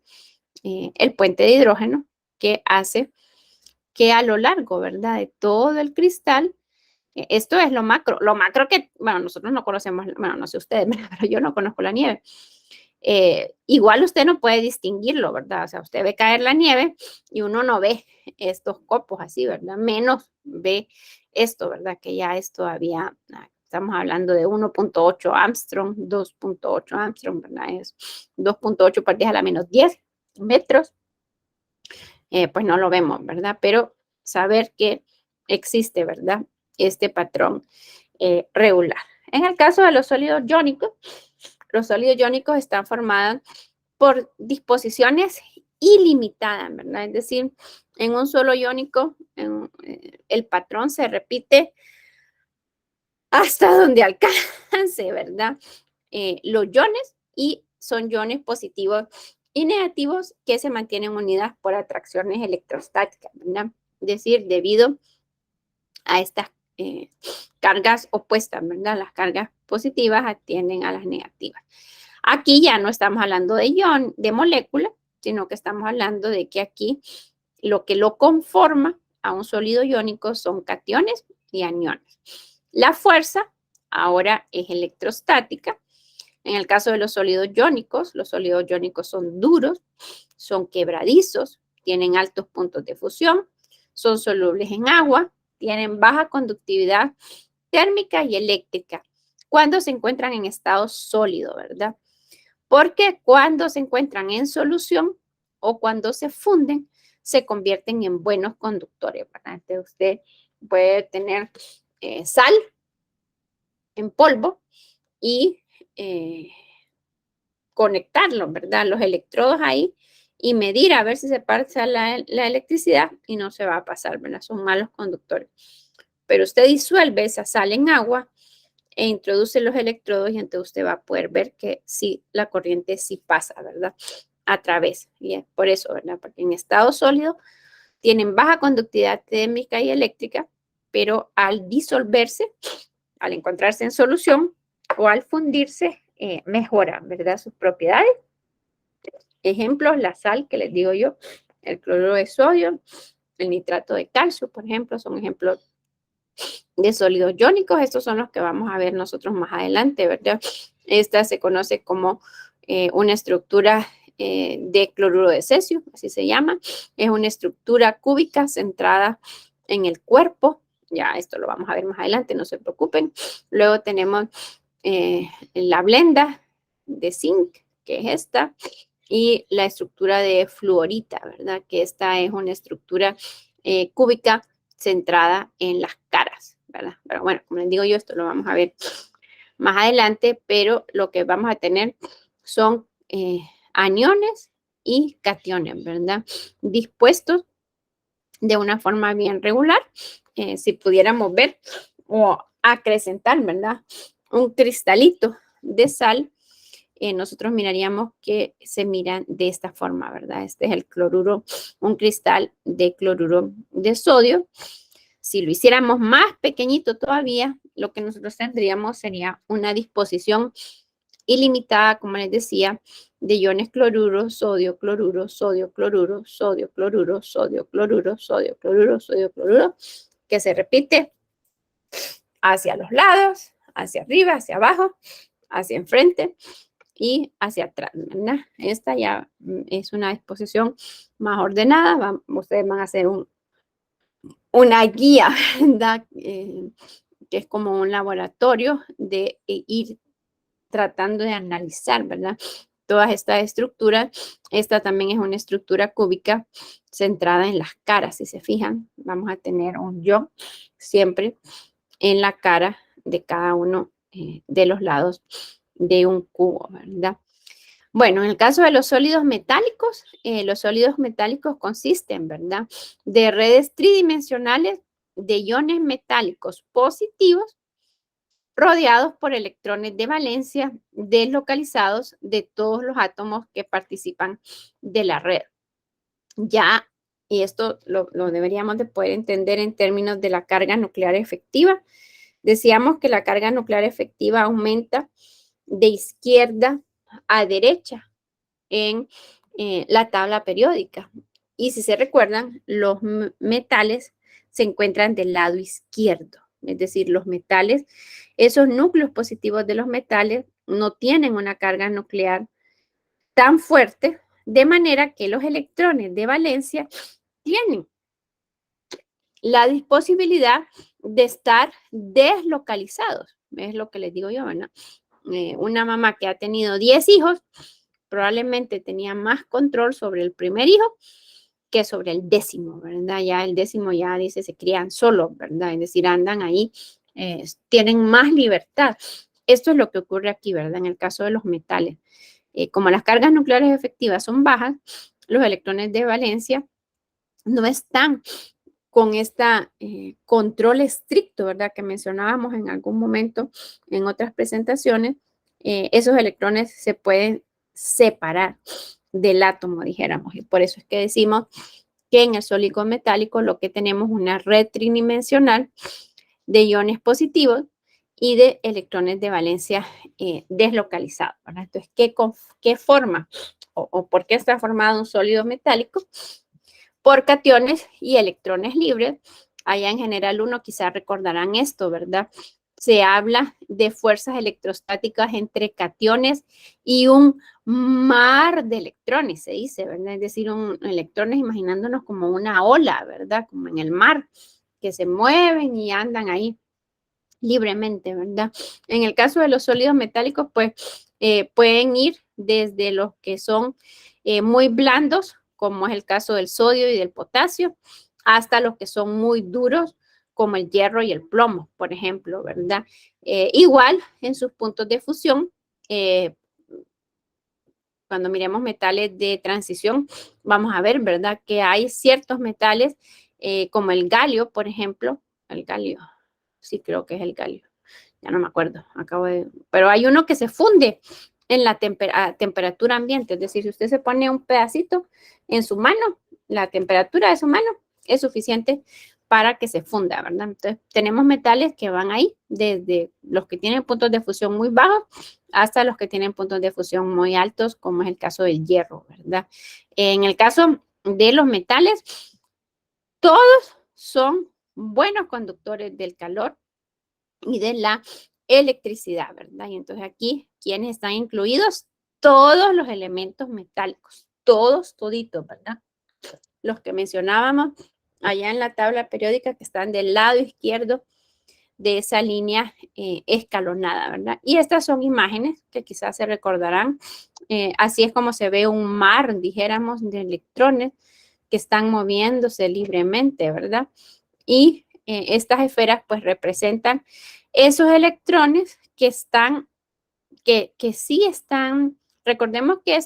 el puente de hidrógeno que hace que a lo largo, ¿verdad? De todo el cristal, esto es lo macro que, bueno, nosotros no conocemos, bueno, no sé ustedes, pero yo no conozco la nieve. Igual usted no puede distinguirlo, ¿verdad? O sea, usted ve caer la nieve y uno no ve estos copos así, ¿verdad? Menos ve esto, ¿verdad? Que ya es todavía, estamos hablando de 1.8 Armstrong, 2.8 Armstrong, ¿verdad? Es 2.8 por 10 a la menos 10 metros. Pues no lo vemos, ¿verdad? Pero saber que existe, ¿verdad? Este patrón regular. En el caso de los sólidos iónicos están formados por disposiciones ilimitadas, ¿verdad? Es decir, en un solo iónico, el patrón se repite hasta donde alcance, ¿verdad? Los iones y son iones positivos y negativos que se mantienen unidas por atracciones electrostáticas, ¿verdad? Es decir, debido a estas cargas opuestas, ¿verdad? Las cargas positivas atienden a las negativas. Aquí ya no estamos hablando de molécula, sino que estamos hablando de que aquí lo que lo conforma a un sólido iónico son cationes y aniones. La fuerza ahora es electrostática. En el caso de los sólidos iónicos son duros, son quebradizos, tienen altos puntos de fusión, son solubles en agua, tienen baja conductividad térmica y eléctrica. cuando se encuentran en estado sólido, ¿verdad? Porque cuando se encuentran en solución o cuando se funden, se convierten en buenos conductores, ¿verdad? Entonces usted puede tener sal en polvo y conectarlos, ¿verdad? Los electrodos ahí y medir a ver si se pasa la electricidad y no se va a pasar, ¿verdad? Son malos conductores. Pero usted disuelve esa sal en agua e introduce los electrodos y entonces usted va a poder ver que sí, la corriente sí pasa, ¿verdad? A través. Y es por eso, ¿verdad? Porque en estado sólido tienen baja conductividad térmica y eléctrica, pero al disolverse, al encontrarse en solución o al fundirse, mejoran, ¿verdad? Sus propiedades. Ejemplos, la sal que les digo yo, el cloruro de sodio, el nitrato de calcio, por ejemplo, son ejemplos de sólidos iónicos. Estos son los que vamos a ver nosotros más adelante, ¿verdad? Esta se conoce como una estructura de cloruro de cesio, así se llama. Es una estructura cúbica centrada en el cuerpo. Ya esto lo vamos a ver más adelante, no se preocupen. Luego tenemos la blenda de zinc, que es esta, y la estructura de fluorita, ¿verdad? Que esta es una estructura cúbica centrada en las caras, ¿verdad? Pero bueno, como les digo yo, esto lo vamos a ver más adelante, pero lo que vamos a tener son aniones y cationes, ¿verdad? Dispuestos de una forma bien regular. Si pudiéramos ver o acrecentar, ¿verdad? Un cristalito de sal, nosotros miraríamos que se miran de esta forma, ¿verdad? Este es el cloruro, un cristal de cloruro de sodio. Si lo hiciéramos más pequeñito todavía, lo que nosotros tendríamos sería una disposición ilimitada, como les decía, de iones cloruro, sodio, cloruro, sodio, cloruro, sodio, cloruro, sodio, cloruro, sodio, cloruro, sodio, cloruro, que se repite hacia los lados, hacia arriba, hacia abajo, hacia enfrente y hacia atrás, ¿verdad? Esta ya es una disposición más ordenada. Ustedes van a hacer una guía, ¿verdad? Que es como un laboratorio de ir tratando de analizar, ¿verdad? Todas estas estructuras. Esta también es una estructura cúbica centrada en las caras. Si se fijan, vamos a tener un yo siempre en la cara de cada uno de los lados de un cubo, ¿verdad? Bueno, en el caso de los sólidos metálicos consisten, ¿verdad?, de redes tridimensionales de iones metálicos positivos rodeados por electrones de valencia deslocalizados de todos los átomos que participan de la red. Ya, y esto lo deberíamos de poder entender en términos de la carga nuclear efectiva. Decíamos que la carga nuclear efectiva aumenta de izquierda a derecha en la tabla periódica. Y si se recuerdan, los metales se encuentran del lado izquierdo. Es decir, los metales, esos núcleos positivos de los metales no tienen una carga nuclear tan fuerte, de manera que los electrones de valencia tienen la posibilidad de estar deslocalizados. Es lo que les digo yo, ¿verdad? Una mamá que ha tenido 10 hijos probablemente tenía más control sobre el primer hijo que sobre el décimo, ¿verdad? Ya el décimo ya dice se crían solos, ¿verdad? Es decir, andan ahí, tienen más libertad. Esto es lo que ocurre aquí, ¿verdad? En el caso de los metales. Como las cargas nucleares efectivas son bajas, los electrones de valencia no están con este control estricto, ¿verdad? Que mencionábamos en algún momento en otras presentaciones. Esos electrones se pueden separar del átomo, dijéramos, y por eso es que decimos que en el sólido metálico lo que tenemos es una red tridimensional de iones positivos y de electrones de valencia deslocalizados, ¿verdad? Entonces, ¿qué forma o por qué está formado un sólido metálico? Por cationes y electrones libres. Allá en general 1 quizás recordarán esto, ¿verdad? Se habla de fuerzas electrostáticas entre cationes y un mar de electrones, se dice, ¿verdad? Es decir, electrones imaginándonos como una ola, ¿verdad? Como en el mar, que se mueven y andan ahí libremente, ¿verdad? En el caso de los sólidos metálicos, pues pueden ir desde los que son muy blandos, como es el caso del sodio y del potasio, hasta los que son muy duros, como el hierro y el plomo, por ejemplo, ¿verdad? Igual en sus puntos de fusión, cuando miremos metales de transición, vamos a ver, ¿verdad? Que hay ciertos metales como el galio, por ejemplo, el galio, sí creo que es el galio, ya no me acuerdo, pero hay uno que se funde en la temperatura ambiente, es decir, si usted se pone un pedacito en su mano, la temperatura de su mano es suficiente para que se funda, ¿verdad? Entonces, tenemos metales que van ahí, desde los que tienen puntos de fusión muy bajos hasta los que tienen puntos de fusión muy altos, como es el caso del hierro, ¿verdad? En el caso de los metales, todos son buenos conductores del calor y de la electricidad, ¿verdad? Y entonces aquí, ¿quiénes están incluidos? Todos los elementos metálicos, todos, toditos, ¿verdad? Los que mencionábamos allá en la tabla periódica que están del lado izquierdo de esa línea escalonada, ¿verdad? Y estas son imágenes que quizás se recordarán. Así es como se ve un mar, dijéramos, de electrones que están moviéndose libremente, ¿verdad? Y estas esferas pues representan esos electrones que están, que sí están, recordemos que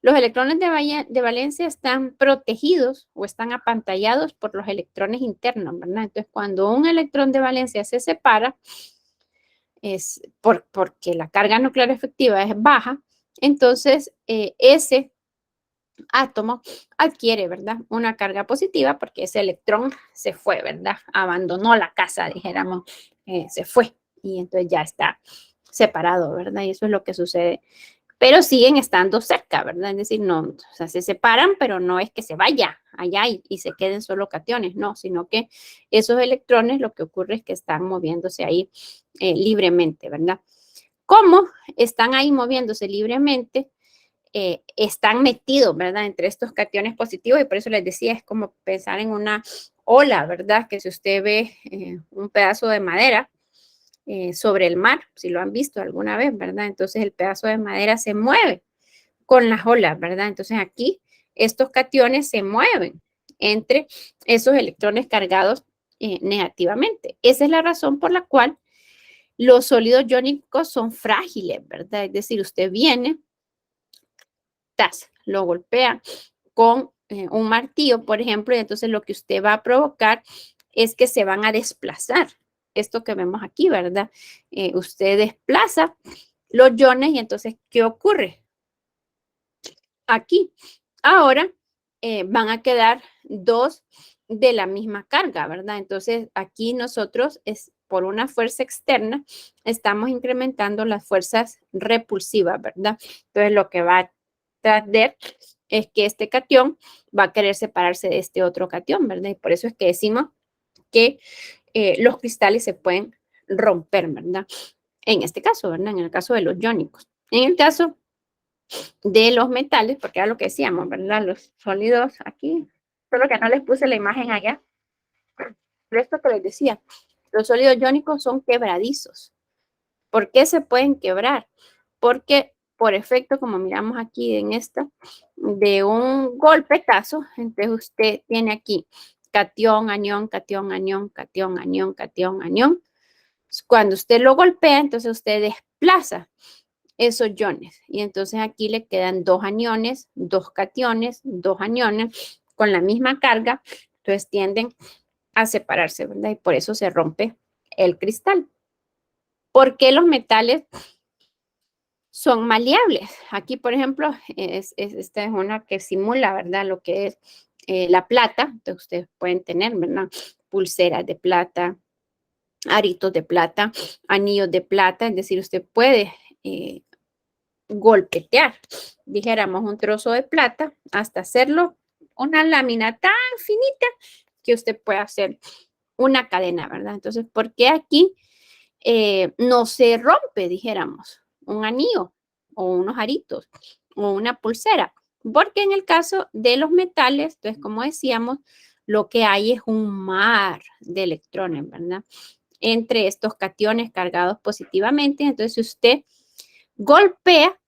los electrones de valencia están protegidos o están apantallados por los electrones internos, ¿verdad? Entonces, cuando un electrón de valencia se separa, es porque la carga nuclear efectiva es baja, entonces ese átomo adquiere, ¿verdad? Una carga positiva porque ese electrón se fue, ¿verdad? Abandonó la casa, dijéramos, se fue y entonces ya está separado, ¿verdad? Y eso es lo que sucede. Pero siguen estando cerca, ¿verdad? Es decir, no, o sea, se separan, pero no es que se vaya allá y se queden solo cationes, no, sino que esos electrones lo que ocurre es que están moviéndose ahí libremente, ¿verdad? ¿Cómo están ahí moviéndose libremente? Están metidos, ¿verdad? Entre estos cationes positivos y por eso les decía, es como pensar en una ola, ¿verdad? Que si usted ve un pedazo de madera sobre el mar, si lo han visto alguna vez, ¿verdad? Entonces el pedazo de madera se mueve con las olas, ¿verdad? Entonces aquí estos cationes se mueven entre esos electrones cargados negativamente. Esa es la razón por la cual los sólidos iónicos son frágiles, ¿verdad? Es decir, usted viene, lo golpea con un martillo, por ejemplo, y entonces lo que usted va a provocar es que se van a desplazar. Esto que vemos aquí, ¿verdad? Usted desplaza los iones y entonces, ¿qué ocurre? Aquí, ahora van a quedar dos de la misma carga, ¿verdad? Entonces, aquí nosotros, por una fuerza externa, estamos incrementando las fuerzas repulsivas, ¿verdad? Entonces, lo que va a traer es que este catión va a querer separarse de este otro catión, ¿verdad? Y por eso es que decimos que los cristales se pueden romper, ¿verdad? En este caso, ¿verdad? En el caso de los iónicos. En el caso de los metales, porque era lo que decíamos, ¿verdad? Los sólidos aquí, solo que no les puse la imagen allá. Pero esto que les decía, los sólidos iónicos son quebradizos. ¿Por qué se pueden quebrar? Porque por efecto, como miramos aquí en esta, de un golpetazo, entonces usted tiene aquí catión, anión, catión, anión, catión, anión, catión, anión. Cuando usted lo golpea, entonces usted desplaza esos iones. Y entonces aquí le quedan dos aniones, dos cationes, dos aniones con la misma carga. Entonces tienden a separarse, ¿verdad? Y por eso se rompe el cristal. ¿Por qué los metales son maleables? Aquí, por ejemplo, esta es una que simula, ¿verdad? Lo que es la plata. Entonces ustedes pueden tener, ¿verdad? Pulseras de plata, aritos de plata, anillos de plata. Es decir, usted puede golpetear, dijéramos, un trozo de plata hasta hacerlo una lámina tan finita que usted pueda hacer una cadena, ¿verdad? Entonces, ¿por qué aquí no se rompe, dijéramos, un anillo o unos aritos o una pulsera? Porque en el caso de los metales, entonces, como decíamos, lo que hay es un mar de electrones, ¿verdad? entre estos cationes cargados positivamente. Entonces, si usted golpea,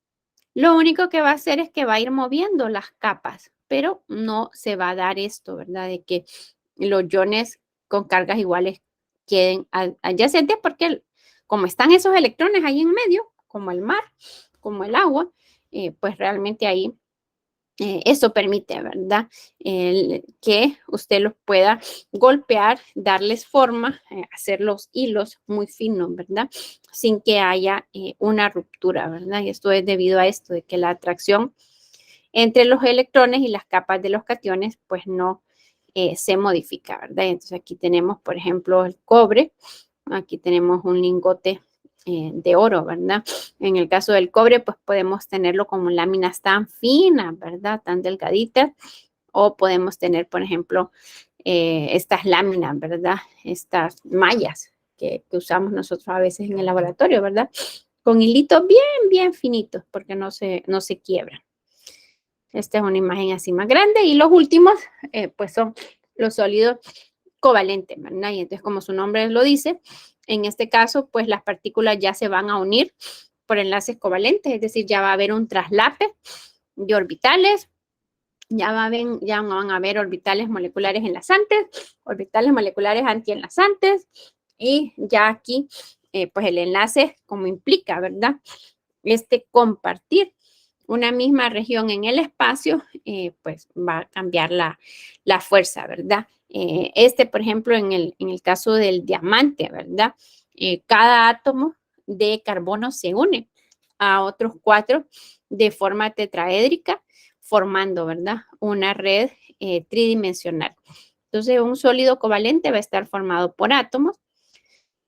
lo único que va a hacer es que va a ir moviendo las capas, pero no se va a dar esto, ¿verdad? De que los iones con cargas iguales queden adyacentes, porque como están esos electrones ahí en medio, como el mar, como el agua, pues realmente ahí eso permite, ¿verdad? Que usted los pueda golpear, darles forma, hacer los hilos muy finos, ¿verdad? Sin que haya una ruptura, ¿verdad? Y esto es debido a esto, de que la atracción entre los electrones y las capas de los cationes, pues no se modifica, ¿verdad? Entonces aquí tenemos, por ejemplo, el cobre. Aquí tenemos un lingote de oro, ¿verdad? En el caso del cobre, pues podemos tenerlo como láminas tan finas, ¿verdad? Tan delgaditas. O podemos tener, por ejemplo, estas láminas, ¿verdad? Estas mallas que usamos nosotros a veces en el laboratorio, ¿verdad? Con hilitos bien finitos, porque no se quiebran. Esta es una imagen así más grande. Y los últimos, pues son los sólidos covalentes, ¿verdad? Y entonces, como su nombre lo dice, en este caso, pues las partículas ya se van a unir por enlaces covalentes, es decir, ya va a haber un traslape de orbitales, ya van a haber orbitales moleculares enlazantes, orbitales moleculares antienlazantes, y ya aquí, pues el enlace, como implica, ¿verdad? Compartir una misma región en el espacio, pues va a cambiar la fuerza, ¿verdad? Por ejemplo, en el caso del diamante, ¿verdad? Cada átomo de carbono se une a otros 4 de forma tetraédrica, formando, ¿verdad? Una red tridimensional. Entonces, un sólido covalente va a estar formado por átomos.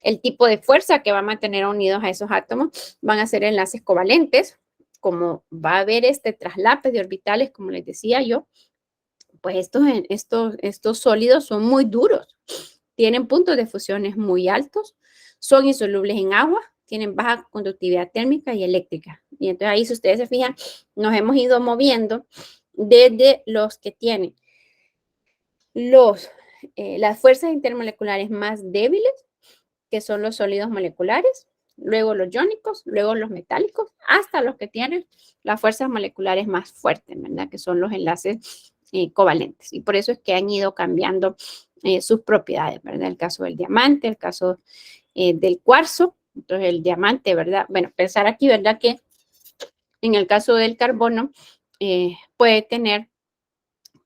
El tipo de fuerza que va a mantener unidos a esos átomos van a ser enlaces covalentes. Como va a haber este traslape de orbitales, como les decía yo, pues estos sólidos son muy duros, tienen puntos de fusiones muy altos, son insolubles en agua, tienen baja conductividad térmica y eléctrica. Y entonces ahí, si ustedes se fijan, nos hemos ido moviendo desde los que tienen las fuerzas intermoleculares más débiles, que son los sólidos moleculares, luego los iónicos, luego los metálicos, hasta los que tienen las fuerzas moleculares más fuertes, ¿verdad? Que son los enlaces covalentes. Y por eso es que han ido cambiando sus propiedades, ¿verdad? El caso del diamante, el caso del cuarzo. Entonces, el diamante, ¿verdad? Bueno, pensar aquí, ¿verdad? Que en el caso del carbono puede tener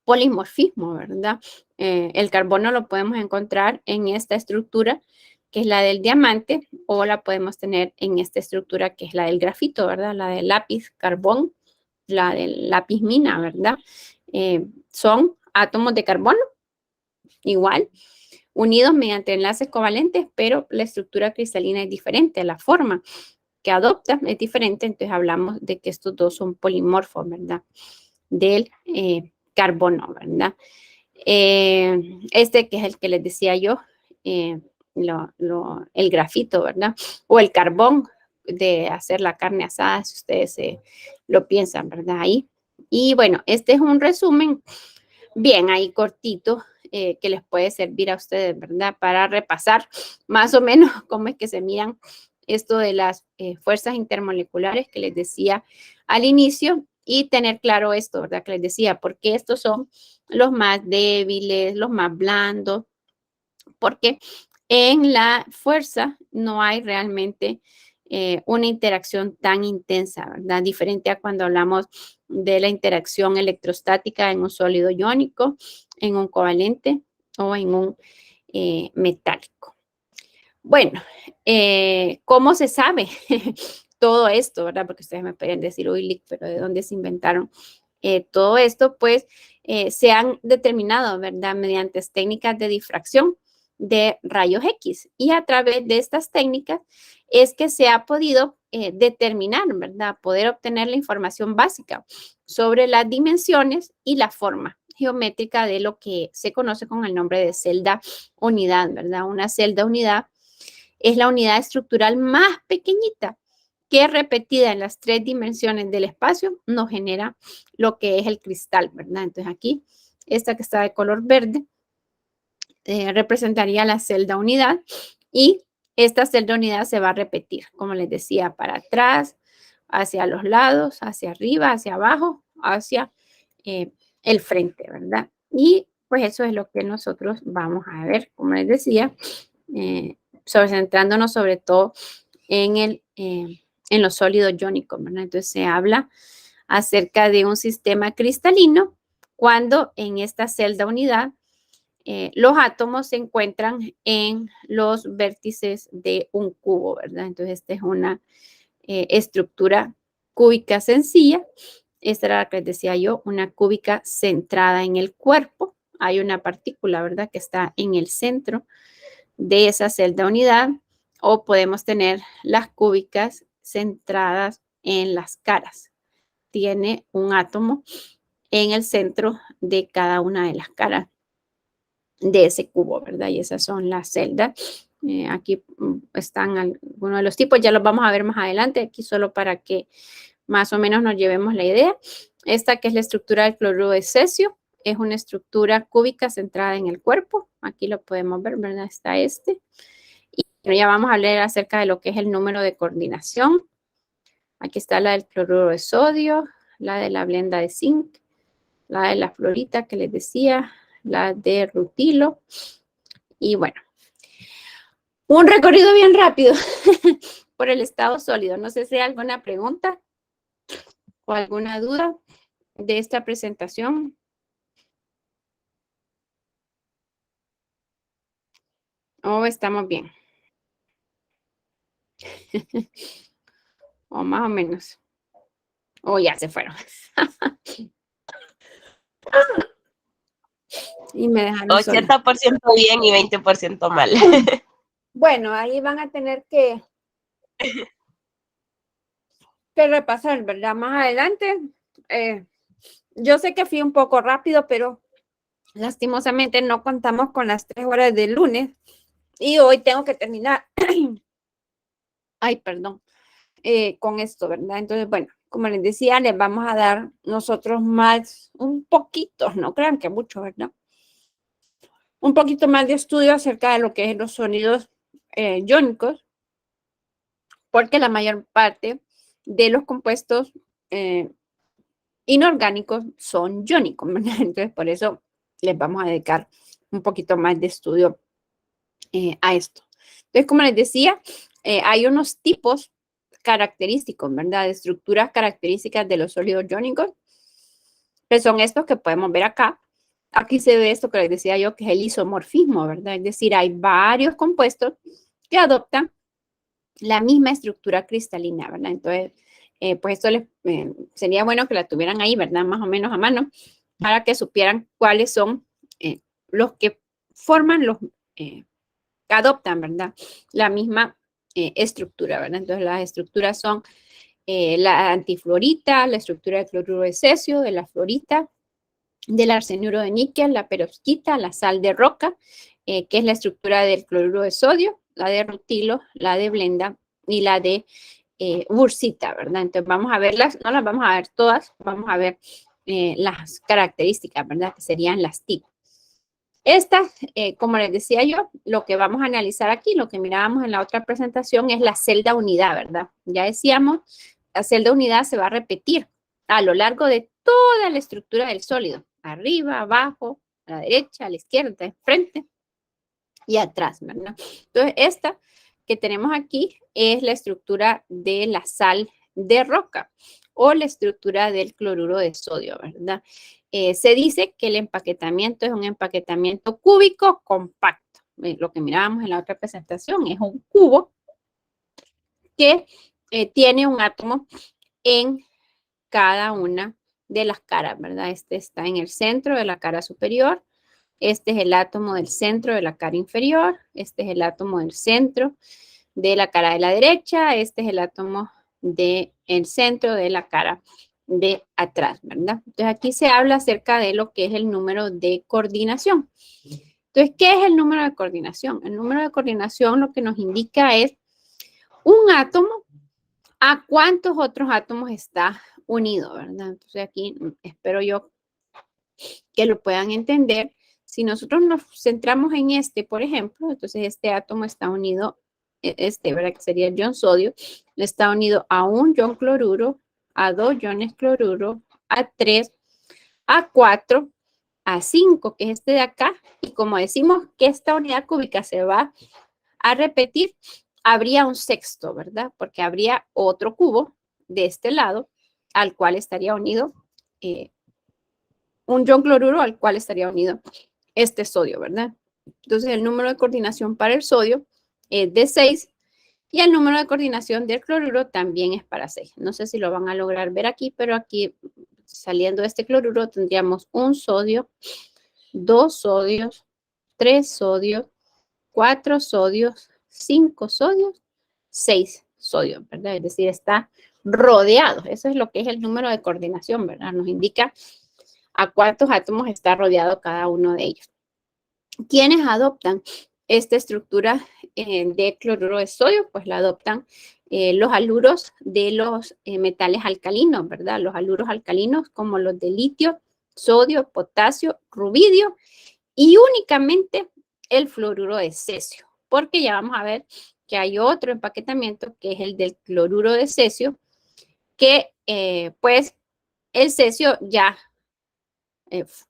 polimorfismo, ¿verdad? El carbono lo podemos encontrar en esta estructura, que es la del diamante, o la podemos tener en esta estructura, que es la del grafito, ¿verdad? La del lápiz carbón, la del lápiz mina, ¿verdad? Son átomos de carbono, igual, unidos mediante enlaces covalentes, pero la estructura cristalina es diferente, la forma que adopta es diferente, entonces hablamos de que estos dos son polimorfos, ¿verdad? Del carbono, ¿verdad? Que es el que les decía yo, el grafito, ¿verdad? O el carbón de hacer la carne asada, si ustedes lo piensan, ¿verdad? Ahí. Y bueno, este es un resumen bien ahí cortito que les puede servir a ustedes, ¿verdad? Para repasar más o menos cómo es que se miran esto de las fuerzas intermoleculares que les decía al inicio, y tener claro esto, ¿verdad? Que les decía, porque estos son los más débiles, los más blandos, porque en la fuerza no hay realmente una interacción tan intensa, ¿verdad? Diferente a cuando hablamos de la interacción electrostática en un sólido iónico, en un covalente o en un metálico. Bueno, ¿cómo se sabe todo esto, verdad? Porque ustedes me pueden decir, uy, Lick, pero ¿de dónde se inventaron todo esto? Pues se han determinado, ¿verdad? Mediante técnicas de difracción de rayos X. Y a través de estas técnicas es que se ha podido determinar, ¿verdad? Poder obtener la información básica sobre las dimensiones y la forma geométrica de lo que se conoce con el nombre de celda unidad, ¿verdad? Una celda unidad es la unidad estructural más pequeñita que repetida en las 3 dimensiones del espacio nos genera lo que es el cristal, ¿verdad? Entonces aquí, esta que está de color verde representaría la celda unidad, y esta celda unidad se va a repetir, como les decía, para atrás, hacia los lados, hacia arriba, hacia abajo, hacia el frente, ¿verdad? Y pues eso es lo que nosotros vamos a ver, como les decía, centrándonos sobre todo en los sólidos iónicos, ¿verdad? Entonces se habla acerca de un sistema cristalino cuando en esta celda unidad los átomos se encuentran en los vértices de un cubo, ¿verdad? Entonces esta es una estructura cúbica sencilla. Esta era la que les decía yo, una cúbica centrada en el cuerpo. Hay una partícula, ¿verdad?, que está en el centro de esa celda unidad, o podemos tener las cúbicas centradas en las caras. Tiene un átomo en el centro de cada una de las caras de ese cubo, ¿verdad? Y esas son las celdas. Aquí están algunos de los tipos, ya los vamos a ver más adelante, aquí solo para que más o menos nos llevemos la idea. Esta que es la estructura del cloruro de cesio, es una estructura cúbica centrada en el cuerpo. Aquí lo podemos ver, ¿verdad? Está este. Y ya vamos a hablar acerca de lo que es el número de coordinación. Aquí está la del cloruro de sodio, la de la blenda de zinc, la de la fluorita que les decía, la de rutilo. Y bueno, un recorrido bien rápido por el estado sólido. No sé si hay alguna pregunta o alguna duda de esta presentación. ¿O estamos bien? O más o menos. O ya se fueron. Y me dejaron sola.
80% bien y 20% mal.
Bueno, ahí van a tener que repasar, ¿verdad? Más adelante. Yo sé que fui un poco rápido, pero lastimosamente no contamos con las 3 horas del lunes. Y hoy tengo que terminar. Ay, perdón. Con esto, ¿verdad? Entonces, bueno, como les decía, les vamos a dar nosotros más, un poquito, no crean que mucho, ¿verdad? Un poquito más de estudio acerca de lo que es los sonidos iónicos, porque la mayor parte de los compuestos inorgánicos son iónicos, ¿verdad? Entonces, por eso les vamos a dedicar un poquito más de estudio a esto. Entonces, como les decía, hay unos tipos característicos, ¿verdad? De estructuras características de los sólidos iónicos, que son estos que podemos ver acá. Aquí se ve esto que les decía yo, que es el isomorfismo, ¿verdad? Es decir, hay varios compuestos que adoptan la misma estructura cristalina, ¿verdad? Entonces, pues esto sería bueno que la tuvieran ahí, ¿verdad? Más o menos a mano, para que supieran cuáles son los que forman que adoptan, ¿verdad? La misma estructura, ¿verdad? Entonces, las estructuras son la antifluorita, la estructura de cloruro de cesio, de la fluorita, del arsenuro de níquel, la perovskita, la sal de roca, que es la estructura del cloruro de sodio, la de rutilo, la de blenda y la de bursita, ¿verdad? Entonces vamos a verlas, no las vamos a ver todas, vamos a ver las características, ¿verdad? Que serían las TIC. Estas, como les decía yo, lo que vamos a analizar aquí, lo que mirábamos en la otra presentación es la celda unidad, ¿verdad? Ya decíamos, la celda unidad se va a repetir a lo largo de toda la estructura del sólido, arriba, abajo, a la derecha, a la izquierda, enfrente y atrás, ¿verdad? Entonces, esta que tenemos aquí es la estructura de la sal de roca o la estructura del cloruro de sodio, ¿verdad? Se dice que el empaquetamiento es un empaquetamiento cúbico compacto. Lo que mirábamos en la otra presentación es un cubo que tiene un átomo en cada una de las caras, ¿verdad? Este está en el centro de la cara superior, este es el átomo del centro de la cara inferior, este es el átomo del centro de la cara de la derecha, este es el átomo del centro de la cara de atrás, ¿verdad? Entonces aquí se habla acerca de lo que es el número de coordinación. Entonces, ¿qué es el número de coordinación? El número de coordinación lo que nos indica es un átomo a cuántos otros átomos está unido, ¿verdad? Entonces aquí espero yo que lo puedan entender. Si nosotros nos centramos en este, por ejemplo, entonces este átomo está unido ¿verdad? Que sería el ion sodio, está unido a un ion cloruro, a 2 iones cloruro, a 3, a 4, a 5, que es este de acá. Y como decimos que esta unidad cúbica se va a repetir, habría un sexto, ¿verdad? Porque habría otro cubo de este lado al cual estaría unido un ion cloruro al cual estaría unido este sodio, ¿verdad? Entonces el número de coordinación para el sodio es de 6 y el número de coordinación del cloruro también es para 6. No sé si lo van a lograr ver aquí, pero aquí saliendo de este cloruro tendríamos un sodio, 2 sodios, 3 sodios, 4 sodios, 5 sodios, 6 sodios, ¿verdad? Es decir, está rodeado. Eso es lo que es el número de coordinación, ¿verdad? Nos indica a cuántos átomos está rodeado cada uno de ellos. ¿Quiénes adoptan esta estructura de cloruro de sodio? Pues la adoptan los haluros de los metales alcalinos, ¿verdad? Los haluros alcalinos como los de litio, sodio, potasio, rubidio y únicamente el fluoruro de cesio, porque ya vamos a ver que hay otro empaquetamiento que es el del cloruro de cesio, que pues el cesio ya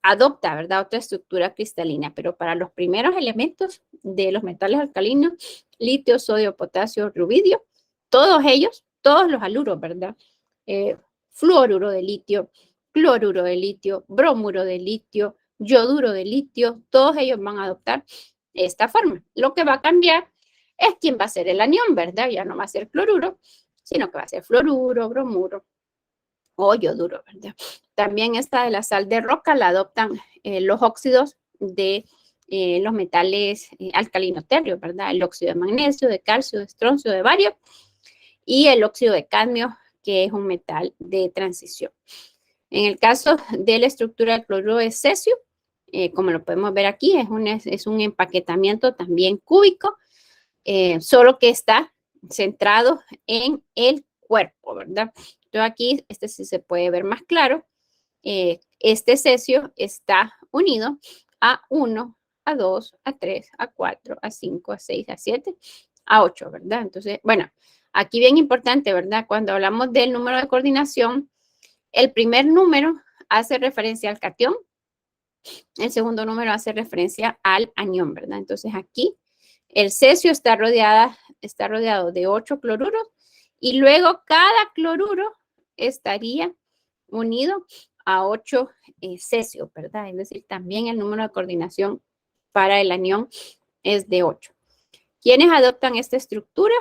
adopta, ¿verdad? Otra estructura cristalina, pero para los primeros elementos de los metales alcalinos, litio, sodio, potasio, rubidio, todos ellos, todos los haluros, ¿verdad? Fluoruro de litio, cloruro de litio, bromuro de litio, yoduro de litio, todos ellos van a adoptar esta forma. Lo que va a cambiar es quién va a ser el anión, ¿verdad? Ya no va a ser cloruro, sino que va a ser fluoruro, bromuro o yoduro, ¿verdad? También esta de la sal de roca la adoptan los óxidos de los metales alcalinoterrios, ¿verdad? El óxido de magnesio, de calcio, de estroncio, de bario y el óxido de cadmio, que es un metal de transición. En el caso de la estructura del cloruro de cesio, como lo podemos ver aquí, es un empaquetamiento también cúbico, solo que está centrado en el cuerpo, ¿verdad? Entonces aquí, este sí se puede ver más claro. Este cesio está unido a 1, a 2, a 3, a 4, a 5, a 6, a 7, a 8, ¿verdad? Entonces, bueno, aquí bien importante, ¿verdad? Cuando hablamos del número de coordinación, el primer número hace referencia al catión, el segundo número hace referencia al anión, ¿verdad? Entonces aquí el cesio está rodeado de 8 cloruros y luego cada cloruro estaría unido a 8 cesios, ¿verdad? Es decir, también el número de coordinación para el anión es de 8. ¿Quiénes adoptan esta estructura?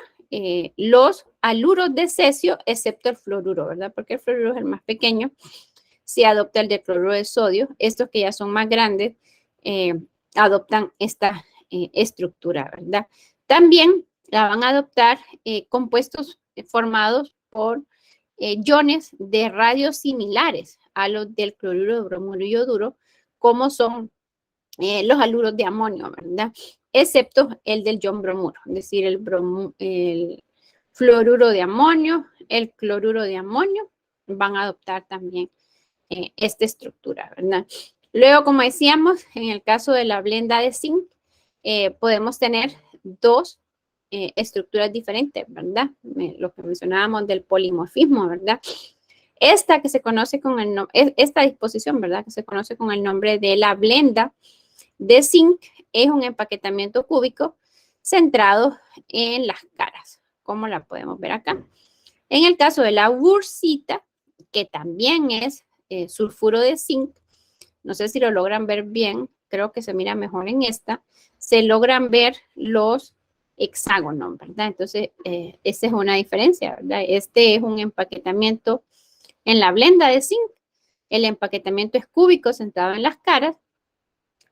Los haluros de cesio, excepto el fluoruro, ¿verdad? Porque el fluoruro es el más pequeño. Se adopta el de cloruro de sodio. Estos que ya son más grandes adoptan esta estructura, ¿verdad? También la van a adoptar compuestos formados por iones de radios similares a los del cloruro de bromuro y yoduro, como son los haluros de amonio, ¿verdad? Excepto el del ion bromuro, es decir, el fluoruro de amonio, el cloruro de amonio, van a adoptar también esta estructura, ¿verdad? Luego, como decíamos, en el caso de la blenda de zinc, podemos tener dos estructuras diferentes, ¿verdad? Lo que mencionábamos del polimorfismo, ¿verdad? Esta que se conoce con el nombre, esta disposición, ¿verdad? Que se conoce con el nombre de la blenda de zinc, es un empaquetamiento cúbico centrado en las caras, como la podemos ver acá. En el caso de la wurtzita, que también es sulfuro de zinc, no sé si lo logran ver bien, creo que se mira mejor en esta, se logran ver los hexágonos, ¿verdad? Entonces, esa es una diferencia, ¿verdad? Este es un empaquetamiento en la blenda de zinc, el empaquetamiento es cúbico centrado en las caras,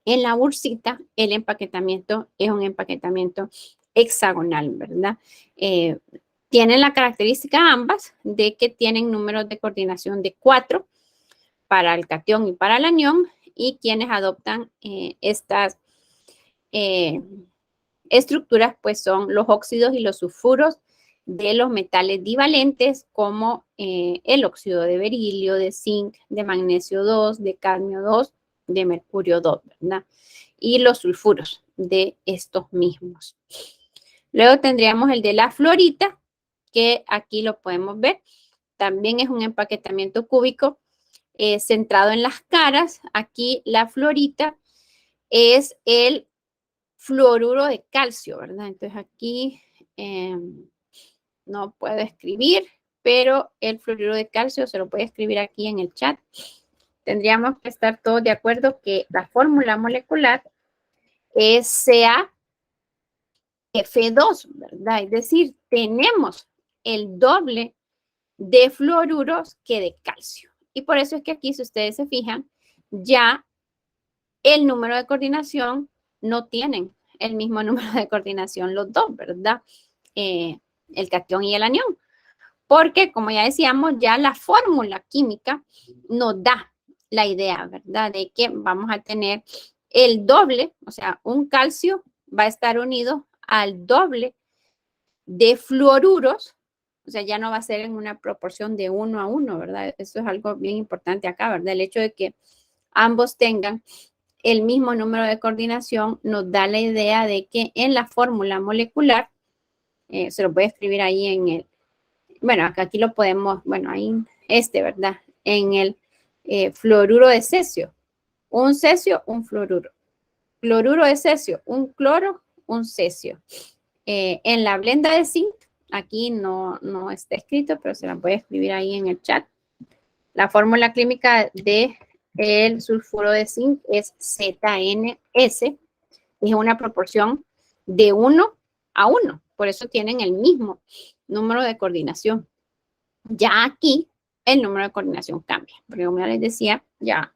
en la wurtzita el empaquetamiento es un empaquetamiento hexagonal, ¿verdad? Tienen la característica ambas de que tienen números de coordinación de 4 para el catión y para el anión, y quienes adoptan estas estructuras pues son los óxidos y los sulfuros de los metales divalentes como el óxido de berilio, de zinc, de magnesio 2, de cadmio 2, de mercurio 2, ¿verdad? Y los sulfuros de estos mismos. Luego tendríamos el de la fluorita, que aquí lo podemos ver. También es un empaquetamiento cúbico centrado en las caras. Aquí la fluorita es el fluoruro de calcio, ¿verdad? Entonces aquí no puedo escribir, pero el fluoruro de calcio se lo puede escribir aquí en el chat. Tendríamos que estar todos de acuerdo que la fórmula molecular es CaF2, ¿verdad? Es decir, tenemos el doble de fluoruros que de calcio. Y por eso es que aquí, si ustedes se fijan, ya el número de coordinación no tienen el mismo número de coordinación los dos, ¿verdad? El catión y el anión. Porque, como ya decíamos, ya la fórmula química nos da la idea, ¿verdad? De que vamos a tener el doble, o sea, un calcio va a estar unido al doble de fluoruros, o sea, ya no va a ser en una proporción de 1 a 1, ¿verdad? Eso es algo bien importante acá, ¿verdad? El hecho de que ambos tengan el mismo número de coordinación nos da la idea de que en la fórmula molecular, se lo voy a escribir ahí en el, bueno, aquí lo podemos, bueno, ahí, ¿verdad? En el fluoruro de cesio. Un cesio, un fluoruro. Cloruro de cesio, un cloro, un cesio. En la blenda de zinc, aquí no está escrito, pero se la voy a escribir ahí en el chat. La fórmula química de el sulfuro de zinc es ZNS. Es una proporción de 1 a 1. Por eso tienen el mismo número de coordinación. Ya aquí el número de coordinación cambia. Porque como ya les decía, ya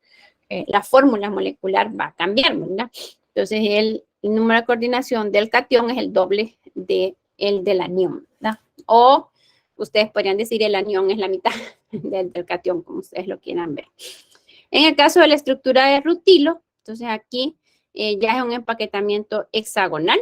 la fórmula molecular va a cambiar, ¿verdad? Entonces el número de coordinación del catión es el doble del anión, ¿verdad? O ustedes podrían decir el anión es la mitad del catión, como ustedes lo quieran ver. En el caso de la estructura de rutilo, entonces aquí ya es un empaquetamiento hexagonal.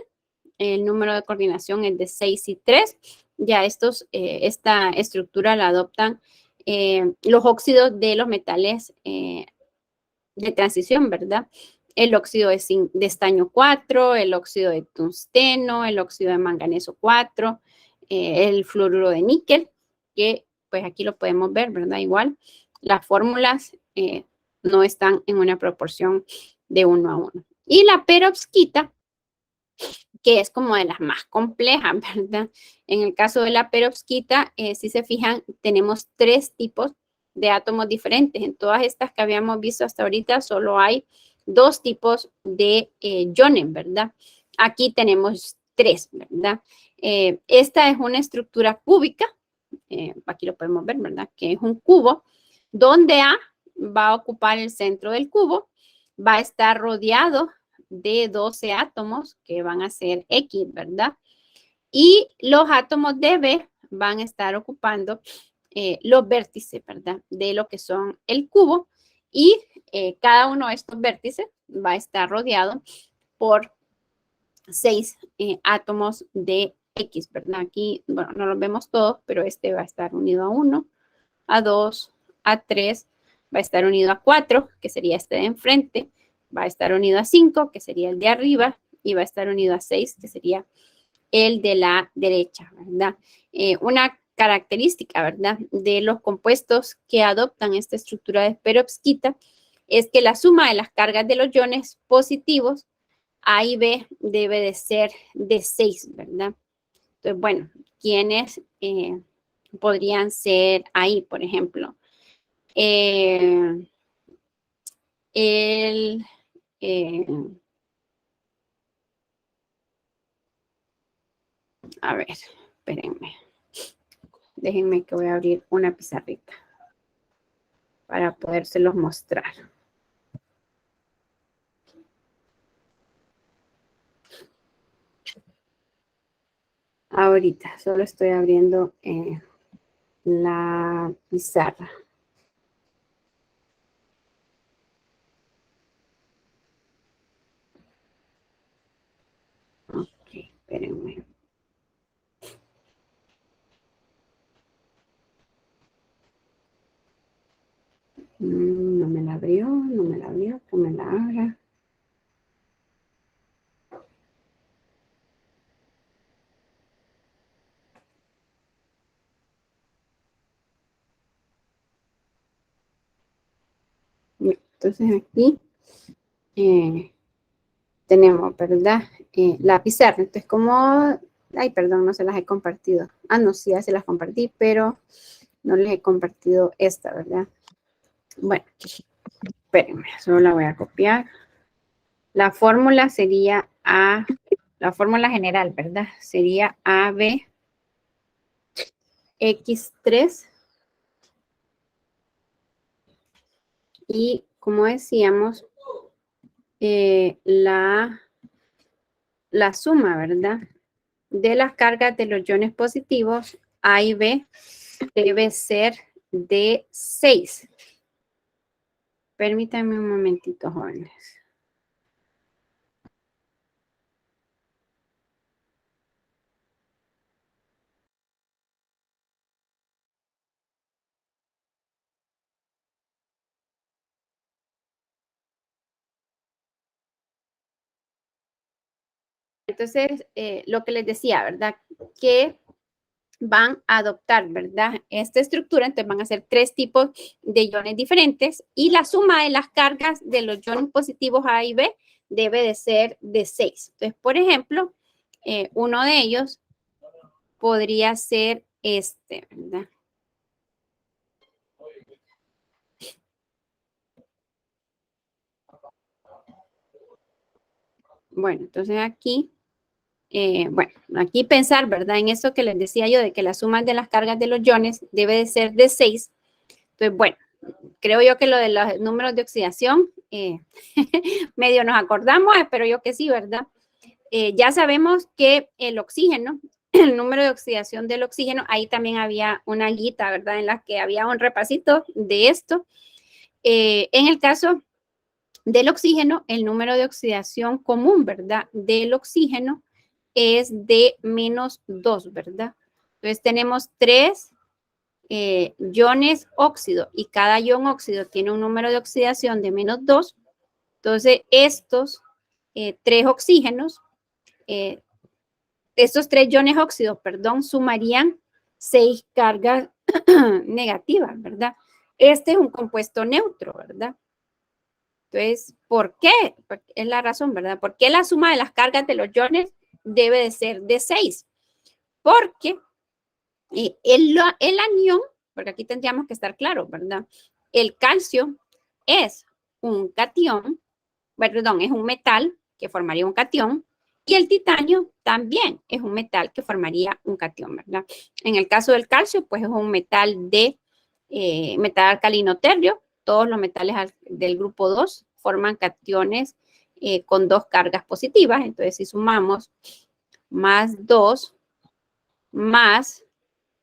El número de coordinación es de 6 y 3. Ya esta estructura la adoptan los óxidos de los metales de transición, ¿verdad? El óxido de estaño 4, el óxido de tungsteno, el óxido de manganeso 4, el fluoruro de níquel, que pues aquí lo podemos ver, ¿verdad? Igual, las fórmulas no están en una proporción de 1 a 1. Y la perovskita, que es como de las más complejas, ¿verdad? En el caso de la perovskita, si se fijan, tenemos 3 tipos de átomos diferentes. En todas estas que habíamos visto hasta ahorita, solo hay 2 tipos de iones, ¿verdad? Aquí tenemos 3, ¿verdad? Esta es una estructura cúbica, aquí lo podemos ver, ¿verdad? Que es un cubo, donde A va a ocupar el centro del cubo, va a estar rodeado de 12 átomos que van a ser X, ¿verdad? Y los átomos de B van a estar ocupando los vértices, ¿verdad? De lo que son el cubo y cada uno de estos vértices va a estar rodeado por 6 átomos de X, ¿verdad? Aquí, bueno, no los vemos todos, pero este va a estar unido a 1, a 2, a 3, va a estar unido a 4, que sería este de enfrente, va a estar unido a 5, que sería el de arriba, y va a estar unido a 6, que sería el de la derecha, ¿verdad? Una característica, ¿verdad?, de los compuestos que adoptan esta estructura de perovskita es que la suma de las cargas de los iones positivos A y B debe de ser de 6, ¿verdad? Entonces, bueno, ¿quiénes podrían ser ahí, por ejemplo? El, a ver, espérenme. Déjenme que voy a abrir una pizarrita para podérselos mostrar. Ahorita, solo estoy abriendo la pizarra. Ok, espérenme. No me la abrió, no me la abrió, que me la abra. 。 . 。 . 。 . 。 . 。 . 。 . 。 . 。 . 。 . 。 . 。 . 。 . 。 . 。 . 。 . 。 . 。 . 。 . 。 . 。 . 。 . 。 . 。 . 。 . 。 . 。 . 。 . 。 . 。Entonces aquí tenemos, ¿verdad? La pizarra. Entonces, como... Ay, perdón, no se las he compartido. Ah, no, sí, ya se las compartí, pero no les he compartido esta, ¿verdad? Bueno, espérenme, solo la voy a copiar. La fórmula sería la fórmula general, ¿verdad? Sería AB X3 y, como decíamos, la suma, ¿verdad? De las cargas de los iones positivos A y B debe ser de 6. Permítanme un momentito, jóvenes. Entonces, lo que les decía, ¿verdad? Que van a adoptar, ¿verdad? Esta estructura, entonces van a ser 3 tipos de iones diferentes y la suma de las cargas de los iones positivos A y B debe de ser de 6. Entonces, por ejemplo, uno de ellos podría ser este, ¿verdad? Bueno, entonces aquí, bueno, aquí pensar, ¿verdad? En eso que les decía yo de que la suma de las cargas de los iones debe de ser de 6. Entonces, bueno, creo yo que lo de los números de oxidación, medio nos acordamos, espero yo que sí, ¿verdad? Ya sabemos que el oxígeno, el número de oxidación del oxígeno, ahí también había una guita, ¿verdad? En la que había un repasito de esto. En el caso del oxígeno, el número de oxidación común, ¿verdad? Del oxígeno es de -2, ¿verdad? Entonces tenemos 3 iones óxido y cada ion óxido tiene un número de oxidación de -2. Entonces, estos 3 oxígenos, estos 3 iones óxidos, perdón, sumarían 6 cargas negativas, ¿verdad? Este es un compuesto neutro, ¿verdad? Entonces, ¿por qué? Porque es la razón, ¿verdad? ¿Por qué la suma de las cargas de los iones debe de ser de 6? Porque el anión, porque aquí tendríamos que estar claros, ¿verdad? El calcio es un catión, perdón, es un metal que formaría un catión, y el titanio también es un metal que formaría un catión, ¿verdad? En el caso del calcio, pues es un metal de metal alcalino terrio. Todos los metales del grupo 2 forman cationes con 2 cargas positivas. Entonces, si sumamos más 2 más,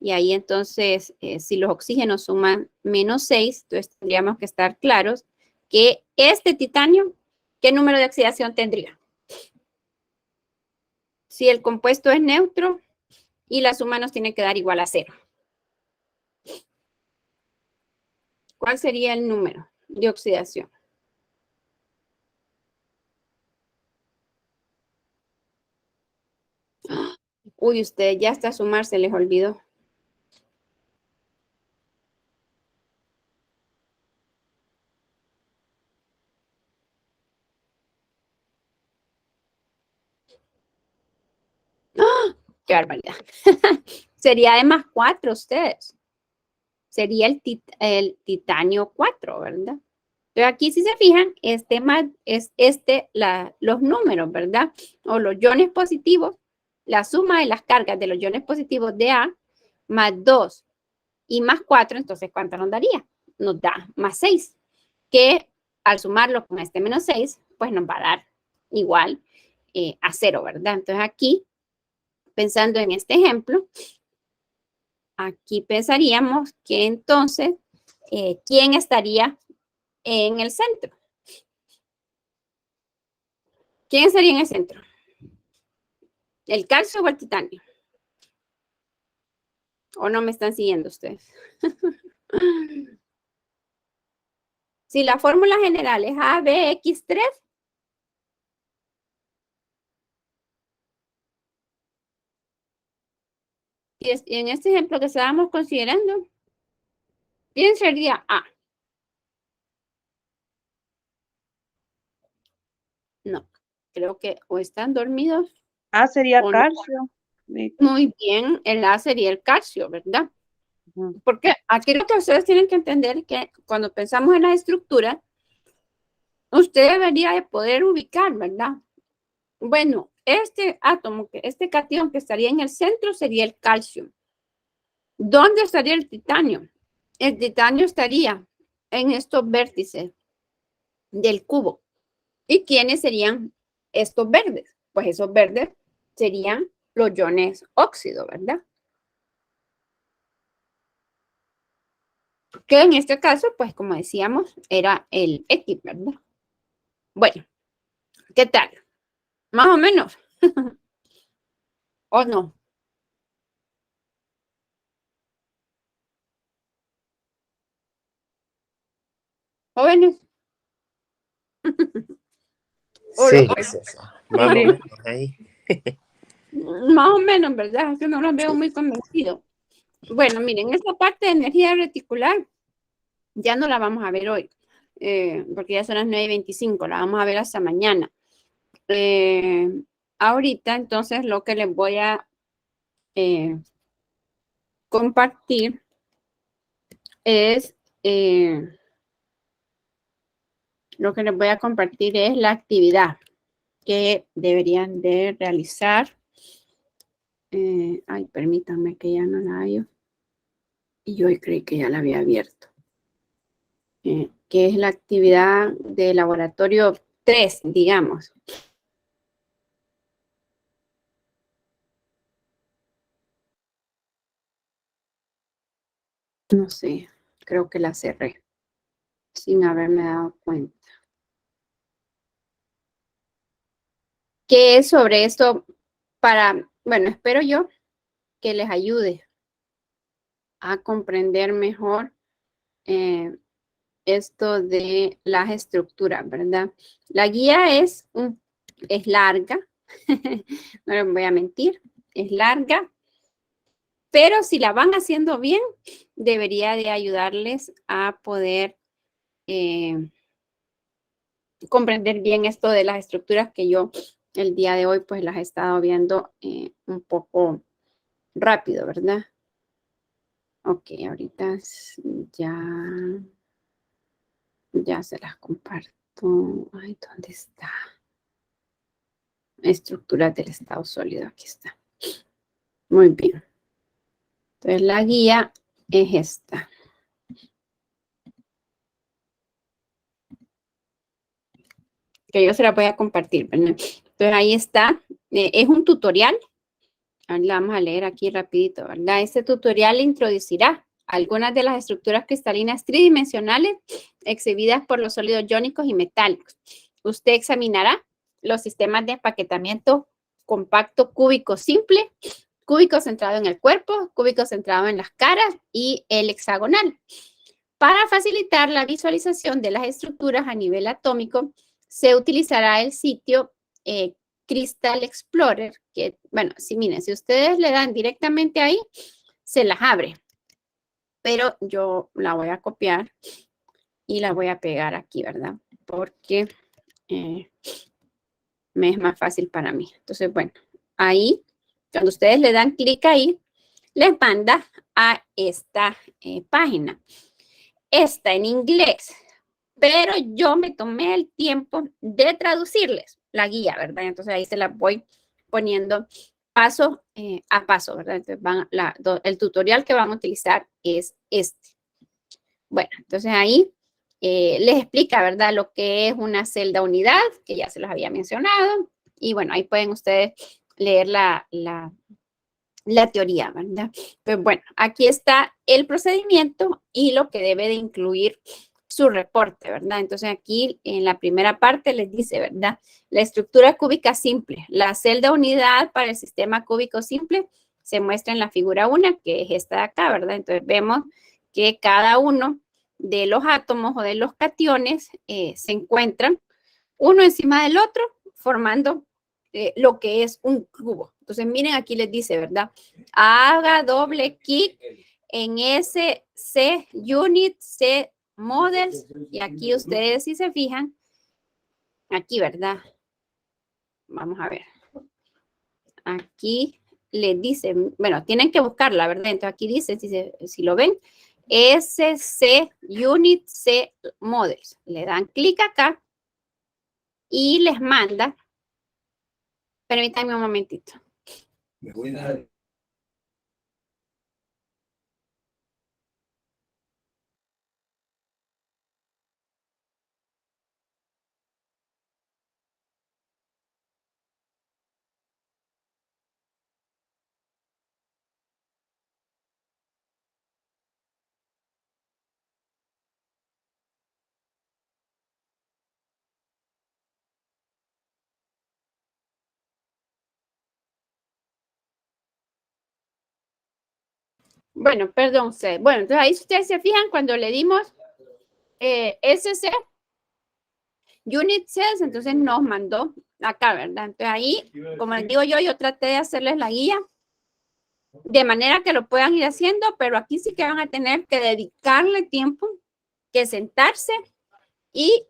y ahí entonces, si los oxígenos suman -6, entonces tendríamos que estar claros que este titanio, ¿qué número de oxidación tendría? Si el compuesto es neutro y la suma nos tiene que dar igual a 0. ¿Cuál sería el número de oxidación? Uy, usted ya hasta sumar se les olvidó. ¡Ah! ¡Qué barbaridad! Sería de +4 ustedes. Sería el titanio 4, ¿verdad? Entonces aquí si se fijan, los números, ¿verdad? O los iones positivos, la suma de las cargas de los iones positivos de A más 2 y más 4, entonces ¿cuánto nos daría? Nos da +6, que al sumarlo con este -6, pues nos va a dar igual a 0, ¿verdad? Entonces aquí, pensando en este ejemplo, aquí pensaríamos que entonces, ¿quién estaría en el centro? ¿Quién estaría en el centro? ¿El calcio o el titanio? ¿O no me están siguiendo ustedes? Si la fórmula general es ABX3, y en este ejemplo que estábamos considerando, ¿quién sería A? No, creo que o están dormidos
Sería
o no.
calcio.
Muy bien, el A sería el calcio, ¿verdad?
Ujú.
Porque aquí lo que ustedes tienen que entender es que cuando pensamos en la estructura, usted debería de poder ubicar, ¿verdad? Bueno, este átomo, este catión que estaría en el centro sería el calcio. ¿Dónde estaría el titanio? El titanio estaría en estos vértices del cubo. ¿Y quiénes serían estos verdes? Pues esos verdes serían los iones óxido, ¿verdad? Que en este caso, pues como decíamos, era el X, ¿verdad? Bueno, ¿qué tal? Más o menos. ¿O no? Jóvenes. O
Sí,
lo que
licenciada. Más o
Sí.
menos ahí.
más o menos, ¿verdad? Es que no los veo muy convencidos. Bueno, miren, esta parte de energía reticular ya no la vamos a ver hoy, porque ya son las 9:25, la vamos a ver hasta mañana. Ahorita, entonces, lo que les voy a compartir es, la actividad que deberían de realizar. Ay, permítanme que ya no la hallo. Y yo creí que ya la había abierto. Que es la actividad de laboratorio 3, digamos. No sé, creo que la cerré sin haberme dado cuenta. ¿Qué es sobre esto para, bueno, espero yo que les ayude a comprender mejor esto de las estructuras, ¿verdad? La guía es larga, no les voy a mentir, es larga, pero si la van haciendo bien, debería de ayudarles a poder comprender bien esto de las estructuras que yo el día de hoy pues las he estado viendo un poco rápido, ¿verdad? Ok, ahorita ya se las comparto. Ay, ¿dónde está? Estructuras del estado sólido, aquí está. Muy bien. Entonces la guía es esta. Que yo se la voy a compartir, ¿verdad? Entonces ahí está. Es un tutorial. La vamos a leer aquí rapidito, ¿verdad? Este tutorial introducirá algunas de las estructuras cristalinas tridimensionales exhibidas por los sólidos iónicos y metálicos. Usted examinará los sistemas de empaquetamiento compacto cúbico simple, cúbico centrado en el cuerpo, cúbico centrado en las caras y el hexagonal. Para facilitar la visualización de las estructuras a nivel atómico, se utilizará el sitio Crystal Explorer, que, bueno, miren, si ustedes le dan directamente ahí, se las abre. Pero yo la voy a copiar y la voy a pegar aquí, ¿verdad? Porque me es más fácil para mí. Entonces, bueno, ahí, cuando ustedes le dan clic ahí, les manda a esta página. Está en inglés, pero yo me tomé el tiempo de traducirles la guía, ¿verdad? Entonces ahí se la voy poniendo paso a paso, ¿verdad? Entonces el tutorial que van a utilizar es este. Bueno, entonces ahí les explica, ¿verdad? Lo que es una celda unidad, que ya se los había mencionado. Y bueno, ahí pueden ustedes leer la teoría, ¿verdad? Pues bueno, aquí está el procedimiento y lo que debe de incluir su reporte, ¿verdad? Entonces aquí en la primera parte les dice, ¿verdad? La estructura cúbica simple, la celda unidad para el sistema cúbico simple se muestra en la figura 1, que es esta de acá, ¿verdad? Entonces vemos que cada uno de los átomos o de los cationes se encuentran uno encima del otro, formando lo que es un cubo. Entonces, miren, aquí les dice, ¿verdad? Haga doble clic en ese C Unit, C Models, y aquí ustedes, si se fijan, aquí, ¿verdad? Vamos a ver. Aquí le dice, bueno, tienen que buscarla, ¿verdad? Entonces aquí dice, si lo ven, SC Unit C Models. Le dan clic acá y les manda. Permítanme un momentito.
Me voy a dar.
Bueno, perdón, bueno, entonces ahí ustedes se fijan cuando le dimos SC Unit Cells, entonces nos mandó acá, ¿verdad? Entonces ahí, como les digo yo traté de hacerles la guía de manera que lo puedan ir haciendo, pero aquí sí que van a tener que dedicarle tiempo, que sentarse y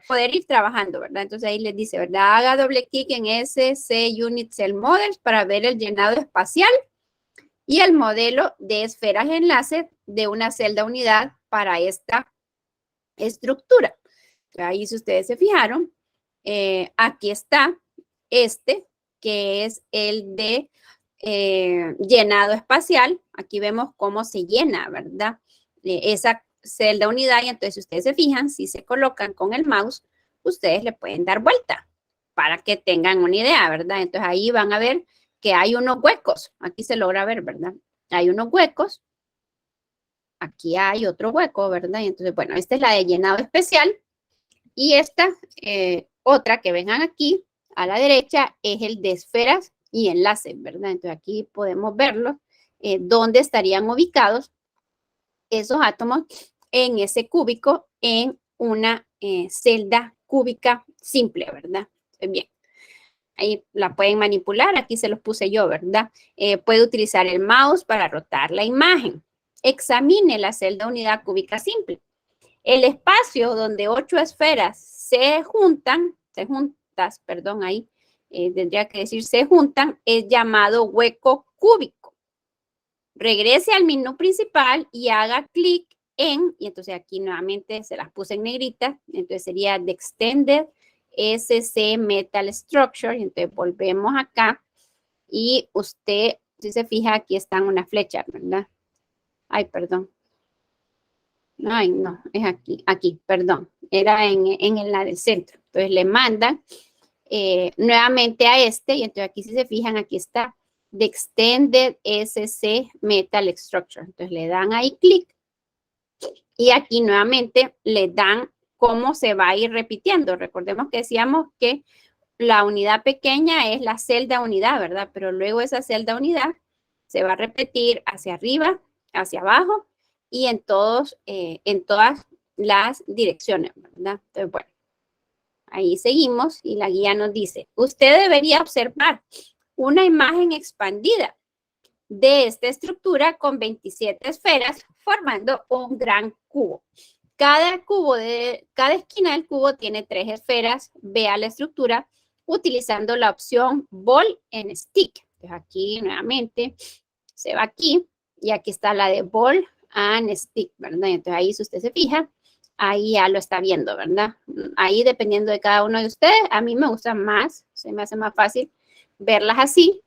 poder ir trabajando, ¿verdad? Entonces ahí les dice, ¿verdad? Haga doble clic en SC Unit Cell Models para ver el llenado espacial y el modelo de esferas enlace de una celda unidad para esta estructura. Ahí, si ustedes se fijaron, aquí está este, que es el de llenado espacial. Aquí vemos cómo se llena, ¿verdad? Esa celda unidad. Y entonces, si ustedes se fijan, si se colocan con el mouse, ustedes le pueden dar vuelta para que tengan una idea, ¿verdad? Entonces, ahí van a ver que hay unos huecos. Aquí se logra ver, ¿verdad? Hay unos huecos. Aquí hay otro hueco, ¿verdad? Y entonces, bueno, esta es la de llenado especial. Y esta otra que vengan aquí a la derecha es el de esferas y enlaces, ¿verdad? Entonces aquí podemos verlo, dónde estarían ubicados esos átomos en ese cúbico en una celda cúbica simple, ¿verdad? Bien, ahí la pueden manipular, aquí se los puse yo, ¿verdad? Puede utilizar el mouse para rotar la imagen. Examine la celda unidad cúbica simple. El espacio donde 8 esferas se juntan, perdón, ahí tendría que decir se juntan, es llamado hueco cúbico. Regrese al menú principal y haga clic en, y entonces aquí nuevamente se las puse en negrita, entonces sería The Extended SC Metal Structure, entonces volvemos acá y usted, si se fija, aquí están unas flechas, ¿verdad? Ay, perdón. Ay, no, es aquí, perdón. Era en la del centro. Entonces le mandan nuevamente a este, y entonces aquí si se fijan, aquí está The Extended SC Metal Structure. Entonces le dan ahí clic y aquí nuevamente le dan cómo se va a ir repitiendo. Recordemos que decíamos que la unidad pequeña es la celda unidad, ¿verdad? Pero luego esa celda unidad se va a repetir hacia arriba, hacia abajo y en todas las direcciones, ¿verdad? Entonces, bueno, ahí seguimos y la guía nos dice, usted debería observar una imagen expandida de esta estructura con 27 esferas formando un gran cubo. Cada esquina del cubo tiene 3 esferas. Vea la estructura utilizando la opción Ball and Stick. Entonces aquí nuevamente se va aquí y aquí está la de Ball and Stick, ¿verdad? Entonces ahí si usted se fija, ahí ya lo está viendo, ¿verdad? Ahí dependiendo de cada uno de ustedes, a mí me gusta más, se me hace más fácil verlas así,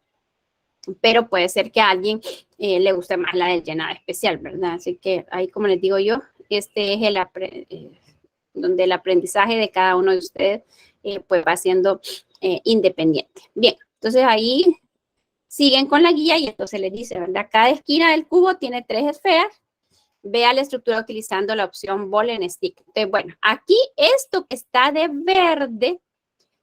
pero puede ser que a alguien le guste más la del llenado especial, ¿verdad? Así que ahí, como les digo yo, este es donde el aprendizaje de cada uno de ustedes pues va siendo independiente. Bien, entonces ahí siguen con la guía y entonces les dice, ¿verdad? Cada esquina del cubo tiene 3 esferas. Vea la estructura utilizando la opción Ball and Stick. Entonces, bueno, aquí esto que está de verde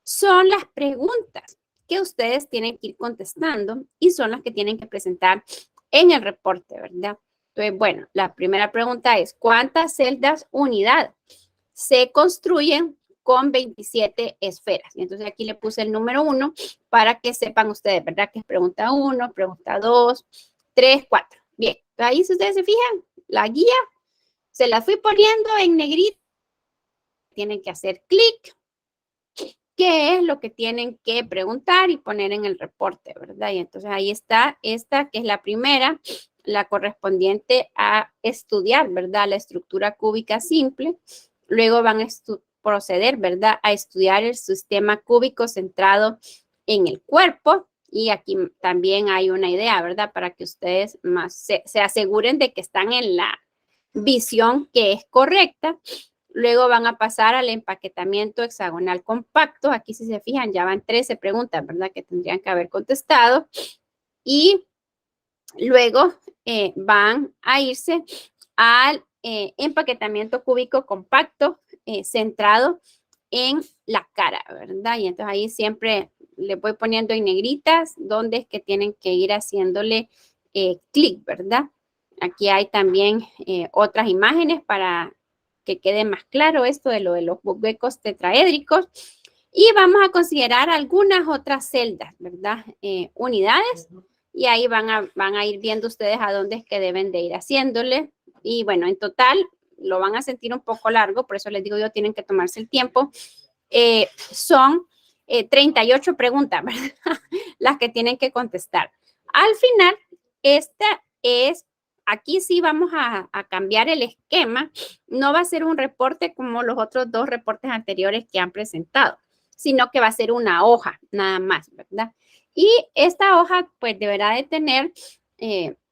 son las preguntas que ustedes tienen que ir contestando y son las que tienen que presentar en el reporte, ¿verdad? Entonces, bueno, la primera pregunta es, ¿cuántas celdas unidad se construyen con 27 esferas? Y entonces aquí le puse el número 1 para que sepan ustedes, ¿verdad? Que es pregunta 1, pregunta 2, 3, 4. Bien, ahí si ustedes se fijan, la guía se la fui poniendo en negrito. Tienen que hacer clic qué es lo que tienen que preguntar y poner en el reporte, ¿verdad? Y entonces ahí está esta, que es la primera, la correspondiente a estudiar, ¿verdad? La estructura cúbica simple. Luego van a proceder, ¿verdad? A estudiar el sistema cúbico centrado en el cuerpo. Y aquí también hay una idea, ¿verdad? Para que ustedes más se aseguren de que están en la visión que es correcta. Luego van a pasar al empaquetamiento hexagonal compacto. Aquí, si se fijan, ya van 13 preguntas, ¿verdad? Que tendrían que haber contestado. Y luego van a irse al empaquetamiento cúbico compacto centrado en la cara, ¿verdad? Y entonces ahí siempre le voy poniendo en negritas dónde es que tienen que ir haciéndole clic, ¿verdad? Aquí hay también otras imágenes para que quede más claro esto de lo de los huecos tetraédricos. Y vamos a considerar algunas otras celdas, ¿verdad? Unidades. Y ahí van a ir viendo ustedes a dónde es que deben de ir haciéndole. Y bueno, en total lo van a sentir un poco largo, por eso les digo yo, tienen que tomarse el tiempo. Son 38 preguntas, ¿verdad? Las que tienen que contestar. Al final, esta es, aquí sí vamos a cambiar el esquema. No va a ser un reporte como los otros dos reportes anteriores que han presentado, sino que va a ser una hoja nada más, ¿verdad? Y esta hoja pues deberá de tener,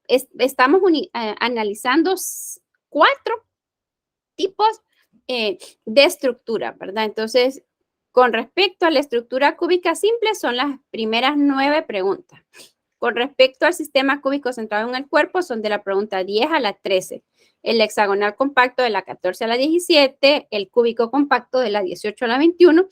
estamos analizando 4 tipos de estructura, ¿verdad? Entonces, con respecto a la estructura cúbica simple, son las primeras 9 preguntas. Con respecto al sistema cúbico centrado en el cuerpo, son de la pregunta 10 a la 13. El hexagonal compacto de la 14 a la 17, el cúbico compacto de la 18 a la 21.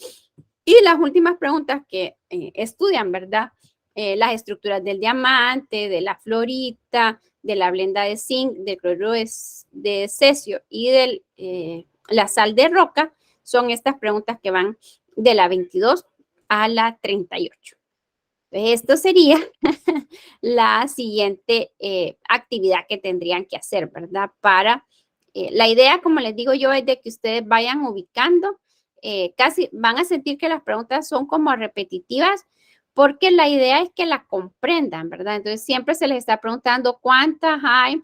Y las últimas preguntas que estudian, ¿verdad? Las estructuras del diamante, de la florita, de la blenda de zinc, del cloruro de cesio y de la sal de roca, son estas preguntas que van de la 22 a la 38. Entonces, esto sería la siguiente actividad que tendrían que hacer, ¿verdad? Para, la idea, como les digo yo, es de que ustedes vayan ubicando, casi van a sentir que las preguntas son como repetitivas, porque la idea es que la comprendan, ¿verdad? Entonces, siempre se les está preguntando cuántas hay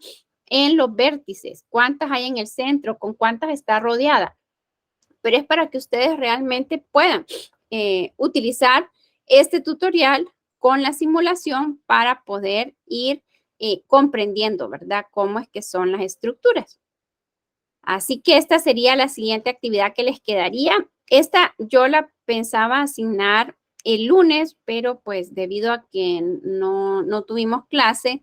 en los vértices, cuántas hay en el centro, con cuántas está rodeada. Pero es para que ustedes realmente puedan utilizar este tutorial con la simulación para poder ir comprendiendo, ¿verdad? Cómo es que son las estructuras. Así que esta sería la siguiente actividad que les quedaría. Esta yo la pensaba asignar el lunes, pero pues debido a que no tuvimos clase,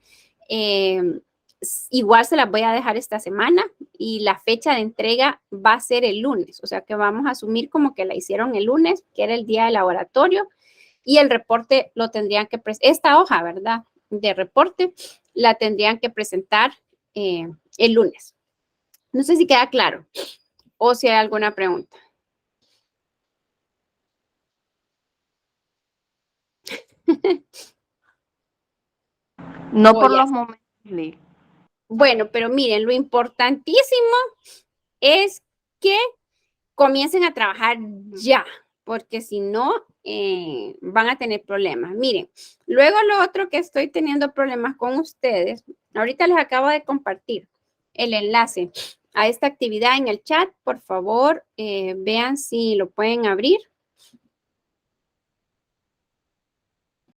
igual se las voy a dejar esta semana y la fecha de entrega va a ser el lunes. O sea que vamos a asumir como que la hicieron el lunes, que era el día del laboratorio, y el reporte lo tendrían que presentar, esta hoja, ¿verdad? De reporte la tendrían que presentar el lunes. No sé si queda claro o si hay alguna pregunta.
No por los momentos, Lee.
Bueno, pero miren, lo importantísimo es que comiencen a trabajar ya, porque si no, van a tener problemas. Miren, luego lo otro que estoy teniendo problemas con ustedes, ahorita les acabo de compartir el enlace a esta actividad en el chat. Por favor, vean si lo pueden abrir.